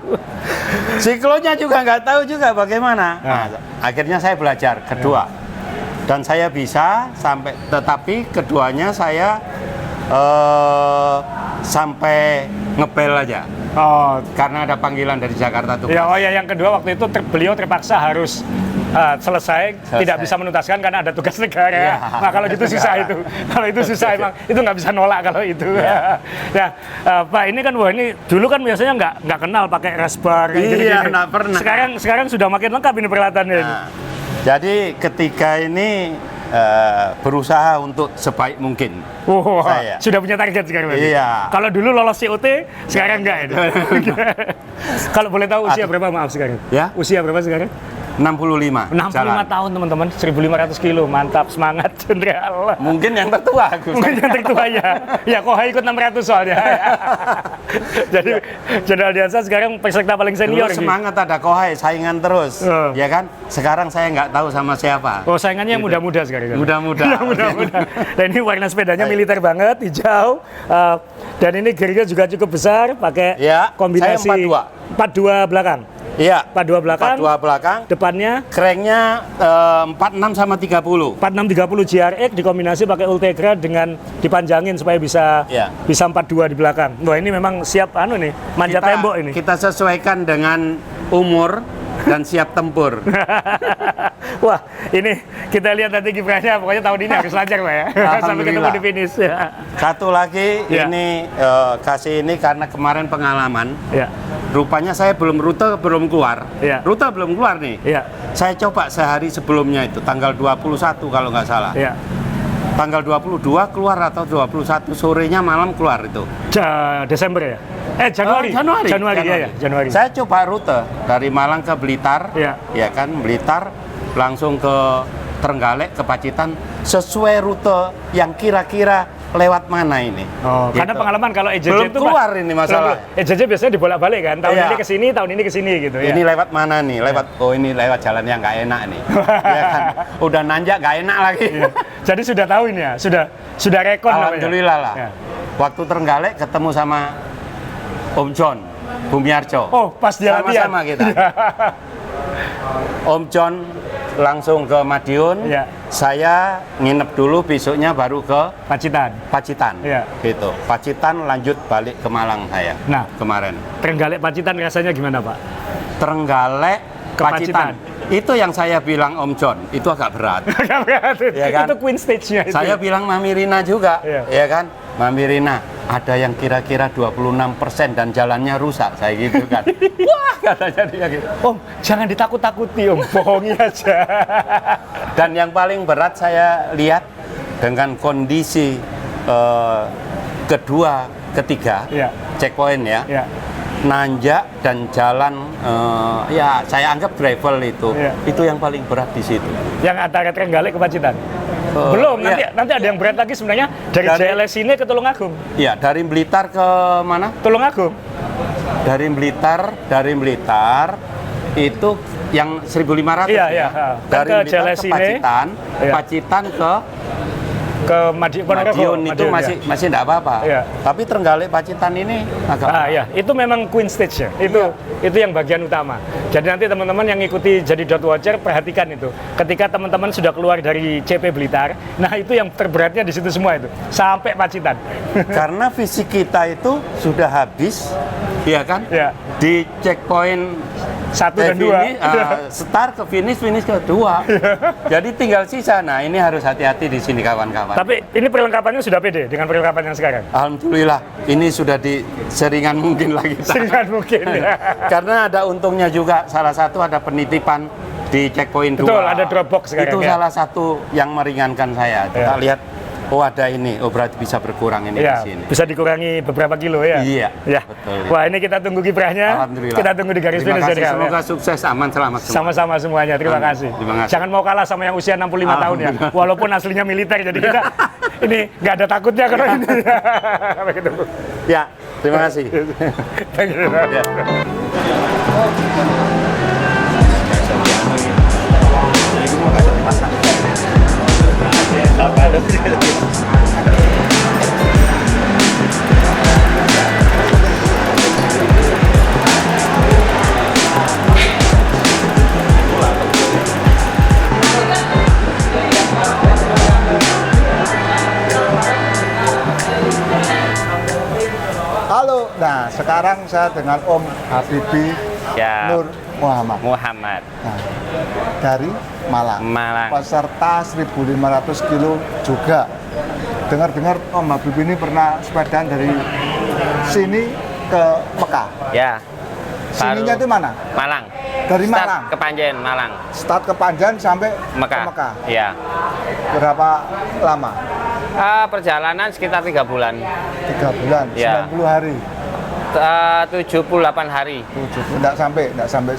Siklonya juga nggak tahu juga bagaimana. Nah, akhirnya saya belajar kedua. Dan saya bisa sampai, tetapi keduanya saya sampai ngepel aja. Oh, Karena ada panggilan dari Jakarta tuh. ya, yang kedua waktu itu beliau terpaksa harus selesai, tidak bisa menuntaskan karena ada tugas negara. Iya. Nah kalau gitu susah itu. Kalau itu susah emang, itu nggak bisa nolak kalau itu. Nah, Pak ini kan ini dulu kan biasanya nggak kenal pakai rasbar. Iya, nggak pernah. Sekarang sudah makin lengkap ini peralatannya. Nah, jadi ketika ini berusaha untuk sebaik mungkin. Saya. Sudah punya target sekarang. Berarti? Iya. Kalau dulu lolos COT, sekarang enggak ini. Kalau boleh tahu usia berapa, maaf sekarang? Ya. Usia berapa sekarang? 65 65 tahun teman-teman, 1.500 kilo, mantap, semangat Jenderal. Mungkin yang tertua aku. Mungkin yang tertua ya. Ya Kohai ikut 600 soalnya. Jadi Jenderal Ardiansah sekarang peserta paling senior. Dulu semangat ada Kohai, saingan terus. Ya kan? Sekarang saya nggak tahu sama siapa. Oh saingannya yang muda-muda sekarang. Muda-muda. Muda-muda. Dan ini warna sepedanya militer banget, hijau. Dan ini gearnya juga cukup besar, pakai kombinasi saya 42 belakang. Iya. 42 belakang. 42 belakang. Depannya Cranknya 46 sama 30. 4630 GRX dikombinasi pakai Ultegra dengan dipanjangin supaya bisa 42 di belakang. Wah ini memang siap nih, manjat tembok ini. Kita sesuaikan dengan umur dan siap tempur. Wah, ini kita lihat nanti kiprahnya. Pokoknya tahun ini harus lancar Pak ya. Sampai ketemu di finish. Satu lagi Ya. ini kasih ini karena kemarin pengalaman. Ya. Rupanya saya rute belum keluar. Ya. Rute belum keluar nih. Ya. Saya coba sehari sebelumnya itu tanggal 21 kalau nggak salah. Ya. Tanggal 22 keluar atau 21 sorenya malam keluar itu. Desember ya? Januari. Januari. Ya, Januari. Saya coba rute dari Malang ke Blitar. Ya. Ya kan, Blitar langsung ke Trenggalek ke Pacitan sesuai rute yang kira-kira lewat mana ini. Oh, Gitu. karena pengalaman kalau EJJ Belum itu keluar ini masalah. EJJ biasanya dibolak-balik kan, tahun Iya. ini ke sini, tahun ini ke sini gitu ya. Ini lewat mana nih? Ini lewat jalan yang nggak enak nih. Ya kan? Udah nanjak nggak enak lagi. Iya. Jadi sudah tahu ini ya, sudah rekon namanya. Alhamdulillah lah. Ya. Waktu Trenggalek ketemu sama Om John Bumiarjo. Oh, pas dia latihan. Sama-sama kita. Om John langsung ke Madiun. Iya. Saya nginep dulu, besoknya baru ke Pacitan. Pacitan. Iya. Gitu. Pacitan lanjut balik ke Malang saya. Nah. Kemarin. Trenggalek Pacitan rasanya gimana Pak? Trenggalek Ke Pacitan. Itu yang saya bilang Om John, itu agak berat. Iya kan? Itu Queen Stage-nya itu. Saya bilang Mami Rina juga, Iya. ya kan? Mami Rina, ada yang kira-kira 26% dan jalannya rusak, saya gitu kan. Wah, katanya dia gitu. Om, jangan ditakut-takuti Om, bohongi aja. Dan yang paling berat saya lihat dengan kondisi kedua, ketiga, Iya. checkpoint ya. Ya. Nanjak dan jalan ya saya anggap gravel itu Iya. itu yang paling berat di situ. Yang antara Trenggalek ke Pacitan. Belum, iya. nanti ada yang berat lagi sebenarnya dari JLS ini ke Tulungagung. Ya, dari Blitar ke mana? Tulungagung. Dari Blitar itu yang 1.500 Iya, ya. iya. Kan Dari ke Blitar JLS ke ini. Pacitan, Iya. Pacitan ke Ponorogo. Madiun itu Madiun, masih enggak apa-apa. Iya. Tapi Trenggalek Pacitan ini agak Ya, itu memang Queen Stage ya. Itu yang bagian utama. Jadi nanti teman-teman yang ngikuti jadi dot watcher perhatikan itu. Ketika teman-teman sudah keluar dari CP Blitar, nah itu yang terberatnya di situ semua itu sampai Pacitan. karena fisik kita itu sudah habis, ya kan? Ya. Di checkpoint 1 dan 2. start ke finish ke 2. Jadi tinggal sisa. Nah, ini harus hati-hati di sini kawan-kawan. Tapi ini perlengkapannya sudah pede dengan perlengkapan yang sekarang. Alhamdulillah, ini sudah di seringan mungkin lagi. Seringan mungkin ya. Karena ada untungnya juga, salah satu ada penitipan di checkpoint 2. Betul, ada Dropbox sekarang Itu ya. salah satu yang meringankan saya. Kita Ya. lihat, oh ada ini, oh berarti bisa berkurang ini Ya, di sini. bisa dikurangi beberapa kilo ya. Iya, Ya. betul. Wah, ini kita tunggu kiprahnya. Alhamdulillah. Kita tunggu di garis Terima finish kasih, jadi Kak, semoga ya. sukses, aman, selamat semua. Sama-sama semuanya, terima Amin. kasih. Terima kasih. Jangan mau kalah sama yang usia 65 tahun ya. Alhamdulillah. Walaupun aslinya militer, jadi kita ini nggak ada takutnya kalau ini. Sampai ketemu. Ya, terima kasih. Thank you. Ya. Halo, nah sekarang saya dengan Om Habibi Ya. Nur Muhammad. Muhammad Nah, dari Malang. Malang. Peserta 1.500 kilo juga. Dengar-dengar Om Habibi ini pernah sepedaan dari sini ke Mekah. Ya. Sininya itu mana? Malang. Dari Start Malang? ke Panjen, Malang. Start ke Panjan sampai Mekah. ke Mekah. Iya. Berapa lama? Perjalanan sekitar 3 bulan. 3 bulan, Ya. 90 hari. 78 hari. Enggak sampai Nggak sampai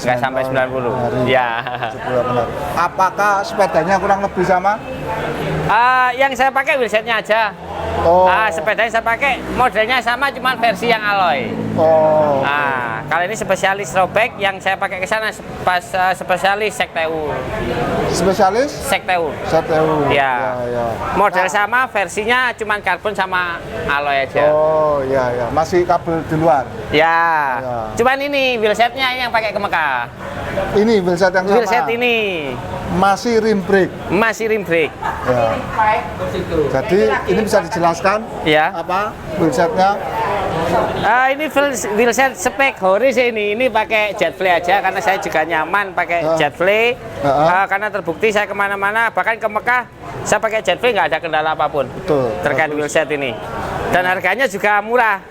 90. hari. Ya. 78 hari. Apakah sepedanya kurang lebih sama? Yang saya pakai wheelsetnya aja. Oh. Sepeda yang saya pakai modelnya sama, cuman versi yang alloy. Oh. Kali ini spesialis robek, yang saya pakai ke sana spesialis Sekteu. Spesialis? Sekteu. Sekteu. Ya. Ya. Model sama, versinya cuman karbon sama alloy aja. Oh, ya ya. Masih kabel di luar. Ya. Ya. Cuman ini wheelsetnya yang pakai ke Mekah. Ini wheelset yang sama. Wheelset ini Masih rim brake. masih rim brake. Ya. Jadi ini bisa dijelaskan Ya. apa wheelsetnya? Ini wheelset spek Horis ini pakai Jetfly aja karena saya juga nyaman pakai Jetfly. Karena terbukti saya kemana-mana bahkan ke Mekah saya pakai Jetfly nggak ada kendala apapun. Betul. Terkait wheelset ini. Dan harganya juga murah.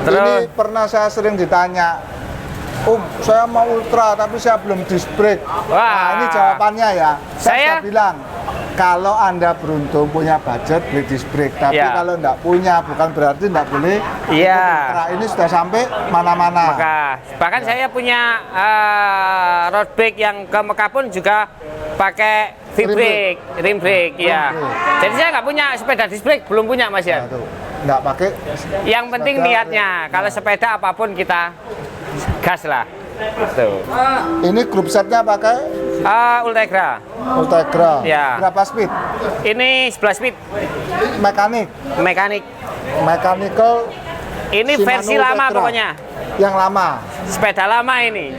Ini pernah saya sering ditanya, saya mau ultra tapi saya belum disc brake. Nah, ini jawabannya ya. Saya bilang, kalau Anda beruntung punya budget beli disc brake, tapi kalau enggak punya bukan berarti enggak boleh. Ultra ini sudah sampai mana-mana. Bahkan saya punya road brake yang ke Mekah pun juga pakai rim brake, ya. Jadi saya nggak punya sepeda disc brake, belum punya Mas ya. Nggak pakai. Yang penting niatnya. Kalau sepeda apapun kita gas lah. Tuh. Ini grup setnya pakai Ultegra. Ultegra. Ya. Berapa speed? Ini 11 speed. Mekanik. Mechanical. Ini Shimano versi lama Ultegra. pokoknya. Yang lama. Sepeda lama ini.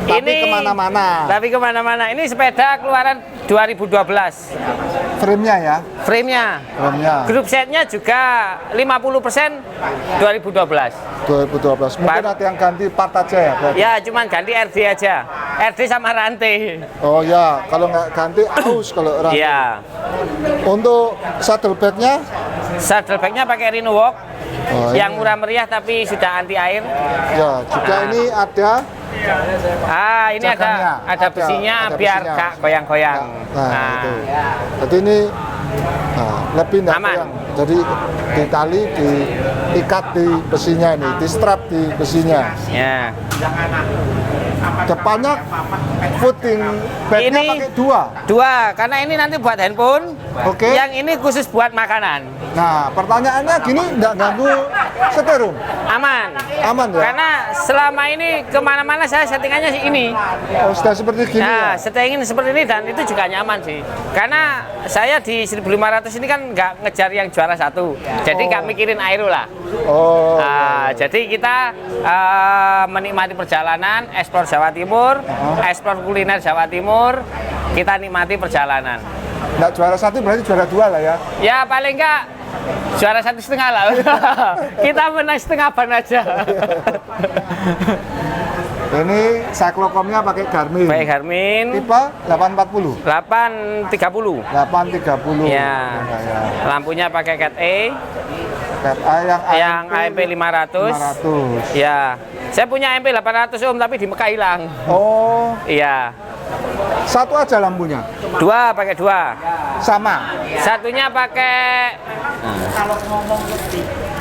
Tapi kemana-mana. Tapi kemana-mana. Ini sepeda keluaran 2012. Frame-nya ya? Frame-nya. Grup setnya juga 50% 2012. 2012. Mungkin ada yang ganti part aja ya? Berarti? Ya, cuman ganti RD aja. RD sama rantai. Oh ya, kalau nggak ganti aus kalau rantai. Iya. Untuk saddlebag-nya? Saddlebag-nya pakai Rhino Walk. Yang murah meriah tapi sudah anti air. Ya, juga ini ada. Ini ada besinya biar nggak goyang-goyang. Itu. Jadi ini lebih nggak goyang. Jadi ditali, diikat di besinya ini, di strap di besinya. Ya. Depannya footing bagnya pakai dua, karena ini nanti buat handphone. Yang ini khusus buat makanan. Nah, pertanyaannya gini, nggak ganggu seterum? Aman ya? Karena selama ini kemana-mana saya settingannya ini. Oh, sudah seperti gini ya? Settingin seperti ini dan itu juga nyaman sih. Karena saya di 1500 ini kan nggak ngejar yang juara satu. Jadi nggak mikirin aero lah. Jadi kita menikmati perjalanan, explore Jawa Timur, explore kuliner Jawa Timur, kita nikmati perjalanan. Nggak juara satu berarti juara dua lah ya? Ya paling nggak juara 1,5 lah. Kita menang setengah ban aja. Ini cyclocomnya pakai Garmin. Tipe 840. 830. 830. Ya. Lampunya pakai Cat E. Cat A yang AMP 500. Ya. Saya punya AMP 800 Om tapi di Mekah hilang. Oh. Iya. Satu aja lampunya? Pakai dua. Sama? Satunya pakai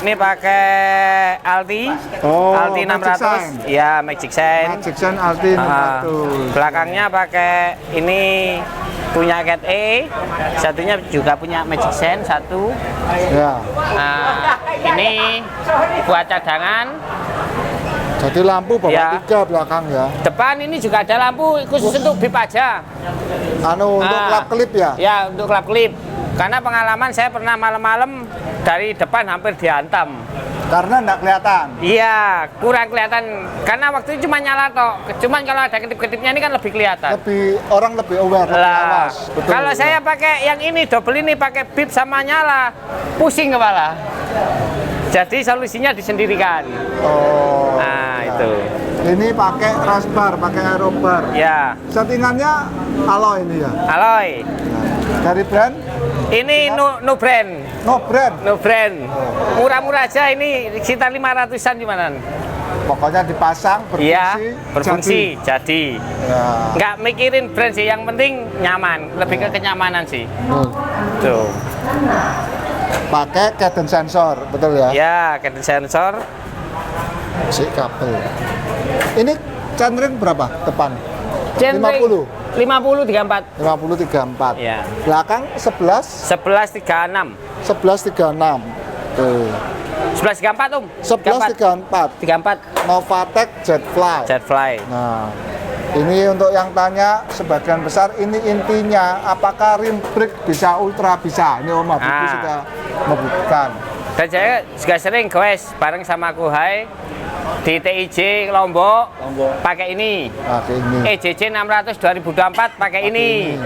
ini pakai Alti. Alti 600. Ya, Magic Shine. Magic Shine Alti 600. Belakangnya pakai ini punya Cat E. Satunya juga punya Magic Shine satu. Ya. Ini buat cadangan. Jadi lampu bawa 3 belakang ya. Depan ini juga ada lampu khusus untuk bip aja. Untuk klap klip ya? Ya, untuk klap klip. Karena pengalaman saya pernah malam-malam dari depan hampir dihantam. Karena enggak kelihatan? Iya, kurang kelihatan. Karena waktu itu cuma nyala tok. Cuman kalau ada ketip-ketipnya ini kan lebih kelihatan. Orang lebih aware, lebih awas. Betul, kalau saya pakai yang ini, double ini pakai bip sama nyala, pusing kepala. Jadi solusinya disendirikan. Itu. Ini pakai rasbar, pakai aerobar. Ya. Settingannya alloy ini ya? Alloy. Dari brand? Ini no brand. No brand? No brand. Murah-murah aja ini sekitar 500-an gimana? Pokoknya dipasang, berfungsi, jadi. Ya. Nggak mikirin brand sih, yang penting nyaman. Lebih ke kenyamanan sih. Tuh. Pakai cadence sensor, betul ya? Ya, cadence sensor. Si kabel. Ini chainring berapa depan? Chainring 50? 50 34. 50 34. Ya. Belakang 11? 11 36. 11 36. Tuh. 11 34 Om. 11 34. 34. Novatec Jetfly. Nah, ini untuk yang tanya sebagian besar ini intinya apakah rim brake bisa ultra bisa. Ini Om Habibie sudah membuktikan. Dan saya juga sering goes bareng sama Kuhai di TIJ Lombok. Pakai ini. EJJ 600 2024 pakai ini.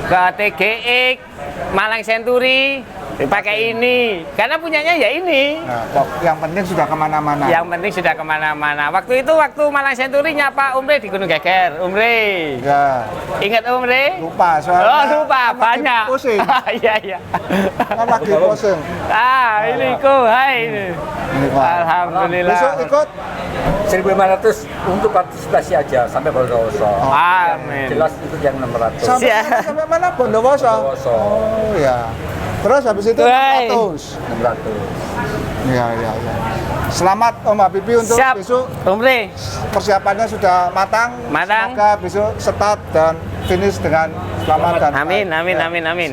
Ke TGX Malang Century Pakai ini, karena punyanya ya ini. Nah, yang penting sudah kemana-mana. Yang penting sudah kemana-mana. Waktu itu waktu Malang Century nyapa Umre di Gunung Geger, Umre. Ya. Ingat Umre? Lupa soalnya. Oh lupa, kan lagi banyak. Pusing. Iya iya. Kan lagi pusing. Ini kok, hai. Ini, Pak. Alhamdulillah. Besok ikut 1.500 untuk partisipasi aja sampai Bondowoso. Amin. Jelas itu yang 600. sampai mana Bondowoso? Bondowoso. Oh ya. Terus habis itu Hai. 600. 600. Iya. Selamat Om Habibie untuk Siap. besok. Umre. Persiapannya sudah matang. Matang. Semoga besok start dan finish dengan selamat dan Amin, baik. amin, Ya. amin, amin.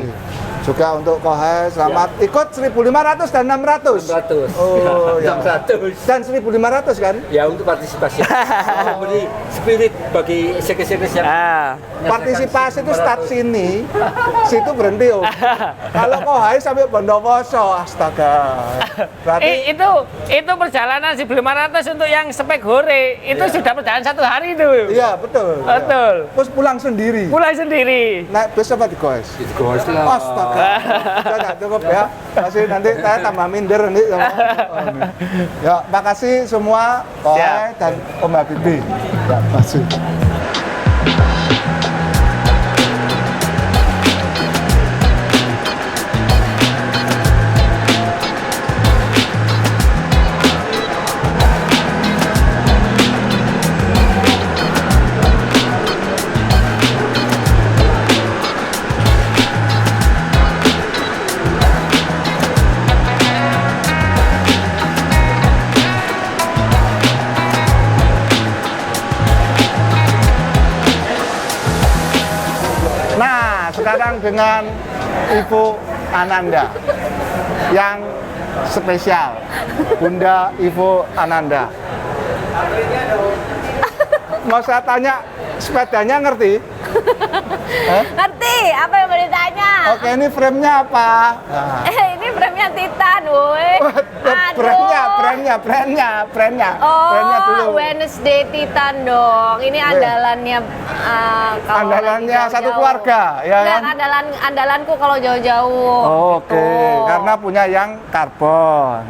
Juga untuk Kohai selamat ikut 1.500 dan 600. 600. Oh ya. 600. Dan 1.500 kan? Ya untuk partisipasi. Memberi spirit bagi sekes-sekes yang Partisipasi itu start sini, situ berhenti Om. Kalau Kohai sampai Bondowoso, astaga. Berarti Itu perjalanan 1.500 untuk yang spek hore itu sudah perjalanan 1 hari itu. iya betul. Betul. Ya. Terus pulang sendiri. Pulang sendiri. Naik bus apa di Goes? Gos lah. Astaga. Saya nggak cukup ya. Masih nanti saya tambah minder nanti. Ya, makasih semua Kohai dan Om Habibie. Ya, makasih. Nah, sekarang dengan Ibu Ananda yang spesial, Bunda Ibu Ananda. Mau saya tanya, sepedanya ngerti? Ngerti, apa yang mau ditanya? Oke, ini frame-nya apa? Nah. Ini frame-nya Titan, woi. Brandnya Oh, dulu. Wednesday Titan dong. Ini andalannya kalau Andalannya lagi satu jauh-jauh. keluarga, ya Enggak, kan? andalanku kalau jauh-jauh. Oke, Gitu. karena punya yang karbon,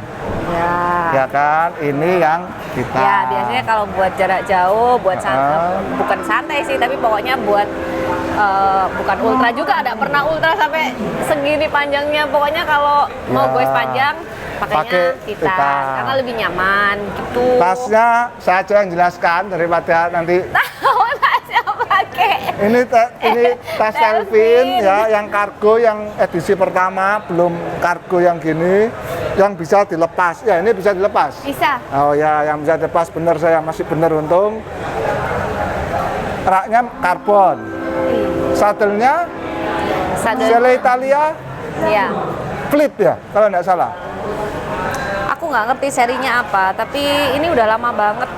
Ya. ya kan? Ini yang kita. Ya, biasanya kalau buat jarak jauh, buat bukan santai sih, tapi pokoknya buat bukan ultra juga, ada pernah ultra sampai segini panjangnya. Pokoknya kalau mau Ya. goes panjang, Pakai pakainya Titan, Titan. karena lebih nyaman gitu. Tasnya saya aja yang jelaskan daripada nanti. Tahu tasnya pakai. Ini tas Kelvin ya, yang kargo yang edisi pertama, belum kargo yang gini, yang bisa dilepas. Ya, ini bisa dilepas. Bisa. Oh ya, yang bisa dilepas bener, saya masih bener untung. Raknya karbon. Sadelnya Sele Italia Ya. Flip ya, kalau nggak salah. Aku nggak ngerti serinya apa, tapi ini udah lama banget.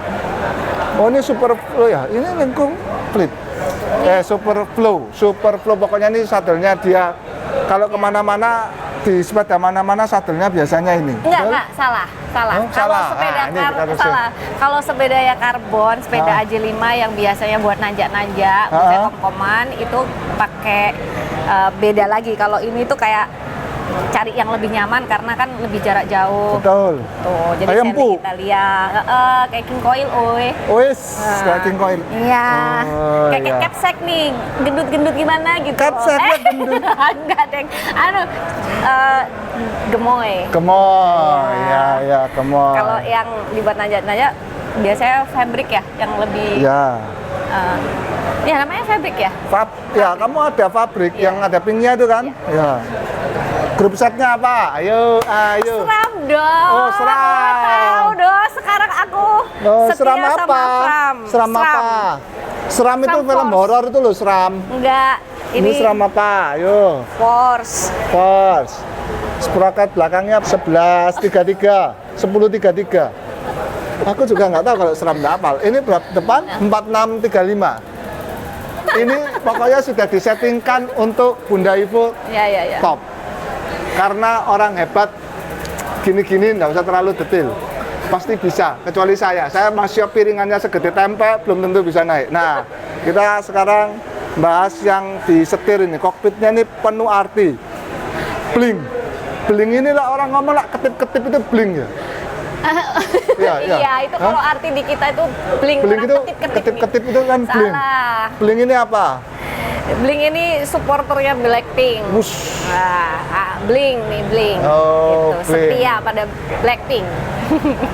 Oh, ini super flow ya, ini lengkung Flip. Super flow pokoknya ini sadelnya dia kalau kemana-mana di sepeda mana-mana sadelnya biasanya ini. Enggak, salah. Oh, Kalau salah. sepeda Ini kita harus salah. Kalau sepeda ya karbon, sepeda AJ5 yang biasanya buat nanjak-nanjak, buat kom-koman itu pakai beda lagi. Kalau ini tuh kayak cari yang lebih nyaman karena kan lebih jarak jauh. Betul. Tuh, jadi Kayak Sele empuk. Italia, kayak King Coil, oi. Wis, kayak King Coil. Iya. Oh, Kayak iya. capsek nih, gendut-gendut gimana gitu. Capseknya gendut. Enggak, Deng. Gemoy. Kemoy, ya, kemoy. Kalau yang dibuat nanjak-nanjak biasanya fabric ya, yang lebih Ya. ya namanya fabric ya. Ya, kamu ada fabrik yang ada pinknya itu kan? Ya. Grup setnya apa? Ayo. Seram dong. Oh, seram. Tahu dong, sekarang aku setia Seram apa? sama Fram. Seram apa? Seram itu Seram film Force. horor itu loh, seram. Enggak, Ini seram apa? Ayo. Force. Sprocket belakangnya 1133, 1033. Aku juga nggak tahu kalau seram nggak hafal. Ini berapa depan? 4635. Ini pokoknya sudah disettingkan untuk Bunda Ivo Ya. top. Karena orang hebat gini-gini nggak usah terlalu detail. Pasti bisa, kecuali saya. Saya masih piringannya segede tempe, belum tentu bisa naik. Nah, kita sekarang bahas yang disetir ini. Kokpitnya ini penuh arti. Bling. bling ini lah orang ngomong lah ketip-ketip itu bling ya. Iya, itu kalau arti di kita itu bling, Bling orang itu ketip-ketip. ketip-ketip itu kan bling. Salah. Bling ini apa? Bling ini supporternya Blackpink. Wush. Nah, Bling nih, Bling. Oh, gitu. Bling. Setia pada Blackpink.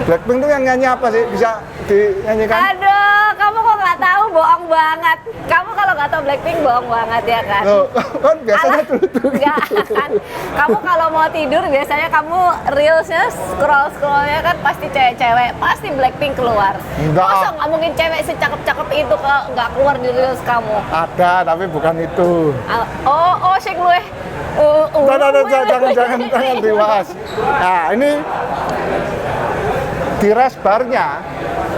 Blackpink tuh yang nyanyi apa sih? Bisa dinyanyikan? Aduh, kamu kok nggak tahu, bohong banget. Kamu kalau nggak tahu Blackpink bohong banget ya kan? Loh, kan biasanya Alah, enggak kan. Kamu kalau mau tidur biasanya kamu reelsnya scrollnya kan pasti cewek-cewek, pasti Blackpink keluar. Enggak. Masa nggak mungkin cewek secakep-cakep itu nggak keluar di reels kamu? Ada, tapi bukan itu. Oh, shake lu Jangan dibahas. Nah, ini di rest barnya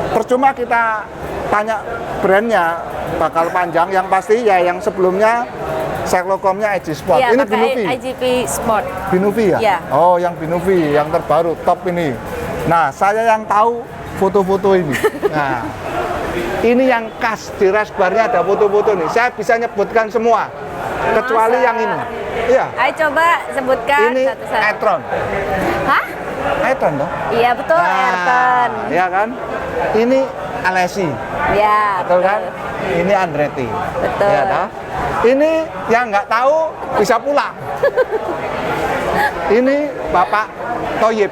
percuma kita tanya brandnya bakal panjang, yang pasti ya yang sebelumnya Cyclocom-nya IG Sport. Iya, Ini pakai Binuvi. IGP Sport. Binuvi ya? Iya. Oh, yang Binuvi, yang terbaru, top ini. Nah, saya yang tahu foto-foto ini. Nah, ini yang khas di rest barnya ada foto-foto nih. Saya bisa nyebutkan semua, kecuali yang ini. Iya. Ayo coba sebutkan Ini satu-satu. Etron. Hah? Etron toh? Iya betul, Ayrton. Iya kan? Ini Alessi. Ya, Betul kan? Ini Andretti. Betul. Ya, toh? Ini yang nggak tahu bisa pulang. Ini Bapak Thoyib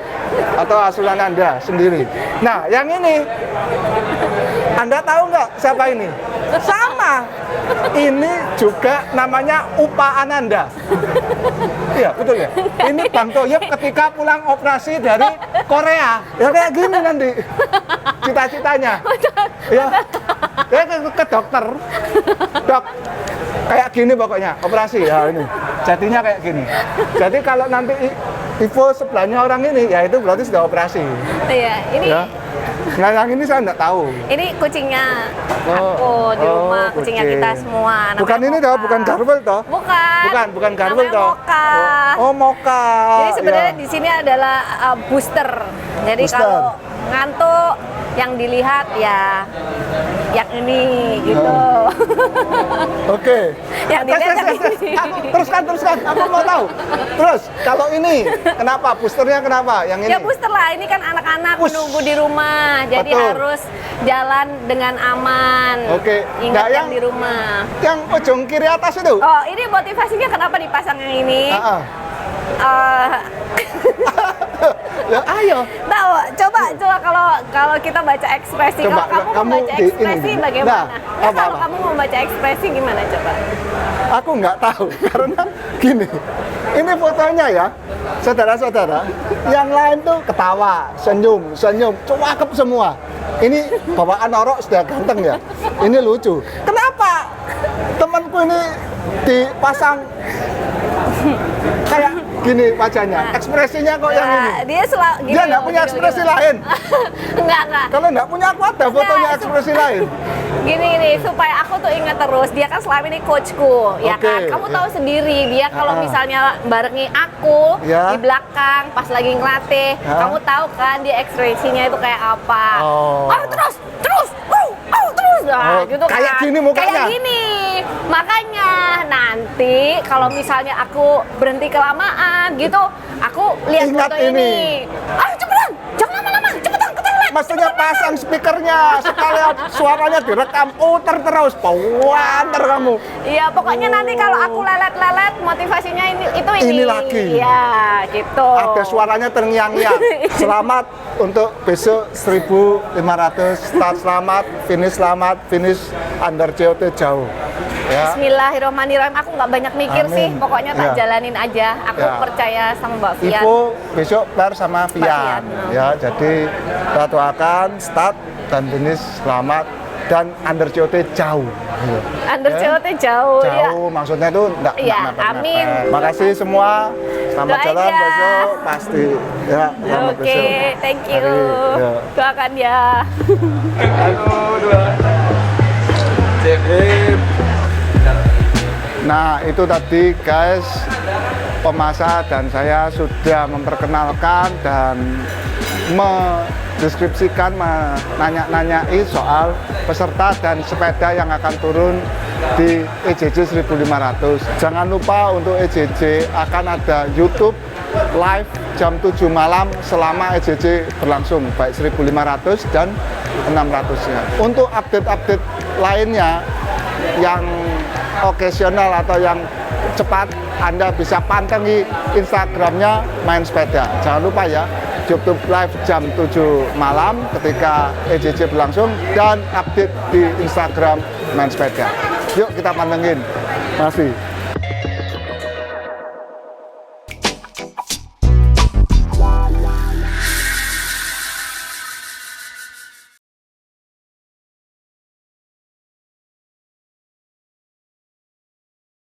atau asuhan Anda sendiri. Nah, yang ini Anda tahu nggak siapa ini? Sama. Ini juga namanya Upa Ananda. Iya, betul ya? Ini Bang Thoyib ketika pulang operasi dari Korea. Ya kayak gini nanti cita-citanya. Ya, ke dokter. Dok, kayak gini pokoknya operasi ya ini. Jadinya kayak gini. Jadi kalau nanti Ivo sebelahnya orang ini, ya itu berarti sudah operasi. Iya, ini Ya. Nah, yang ini saya nggak tahu. ini kucingnya aku di rumah, kucingnya kucing. kita semua. namanya Bukan ini toh, Mocha. bukan Garvel toh? Bukan Garvel Namanya toh. Mocha. Oh, Mocha. Jadi sebenarnya Ya. di sini adalah booster. Jadi Booster. kalau ngantuk yang dilihat ya yang ini gitu. Oke. Yang dilihat yang ini. Teruskan. Aku mau tahu. Terus, kalau ini kenapa? Boosternya kenapa? Yang ini? Ya booster lah, ini kan anak-anak Wush. menunggu di rumah, jadi Betul. harus jalan dengan aman. Oke. Ingat Nah, yang di rumah. Yang ujung kiri atas itu? Oh, ini motivasinya kenapa dipasang yang ini? Ah, ah. Eh, Ya, ayo. tahu, coba kalau kita baca ekspresi, Coba, kalau kamu kamu membaca di ini ekspresi dulu. bagaimana? Nah, Ya, apa-apa. kalau kamu membaca ekspresi gimana coba? Aku nggak tahu karena gini. Ini fotonya ya, saudara-saudara. Yang lain tuh ketawa, senyum, cakep semua. Ini bawaan Orok sudah ganteng ya. Ini lucu. Kenapa temanku ini dipasang kayak gini wajahnya? Ekspresinya kok yang ini? Dia nggak punya ekspresi lain. Enggak. Kalau nggak punya aku ada fotonya Nggak, ekspresi lain. Gini, supaya aku tuh ingat terus, dia kan selama ini coachku, ya Oke, kan? Kamu ya. tahu sendiri, dia kalau misalnya barengi aku Ya. di belakang pas lagi ngelatih, Ya. kamu tahu kan dia ekspresinya itu kayak apa? Oh. Terus, terus, nah, Oh, gitu kayak kan? gini mukanya? Kayak gini. Makanya nanti kalau misalnya aku berhenti kelamaan gitu, aku lihat Ingat foto ini. Ayo cepetan, jangan lama-lama, cepetan ke toilet. Maksudnya pasang speakernya, sekalian suaranya direkam, puter terus, puter kamu. Iya, pokoknya nanti kalau aku lelet-lelet, motivasinya itu ini. Ini lagi. Iya, gitu. Ada suaranya terngiang-ngiang. Selamat untuk besok 1.500 start selamat, finish under COT jauh. Ya. Bismillahirrahmanirrahim. Aku nggak banyak mikir Amin. sih, pokoknya tak Ya. jalanin aja. Aku Ya. percaya sama Mbak Fian. Ivo besok bar sama Fian. Fian. Ya, jadi kita doakan start dan finish selamat dan under COT jauh. Gitu. Under Ya. COT jauh, ya. Jauh, maksudnya itu enggak Iya, amin. Makasih semua. Selamat Doain jalan ya. besok pasti. Ya, selamat Oke, besok. thank you. Hari, ya. Doakan ya. Nah, itu tadi guys, Pemasa dan saya sudah memperkenalkan dan mendeskripsikan, menanya-nanyai soal peserta dan sepeda yang akan turun di EJJ 1500. Jangan lupa untuk EJJ akan ada YouTube live jam 7 malam selama EJJ berlangsung, baik 1500 dan 600-nya. Untuk update-update lainnya yang occasional atau yang cepat, Anda bisa pantengi Instagramnya Main Sepeda. Jangan lupa ya, YouTube live jam 7 malam ketika EJJ berlangsung dan update di Instagram Main Sepeda. Yuk kita pantengin. Masih.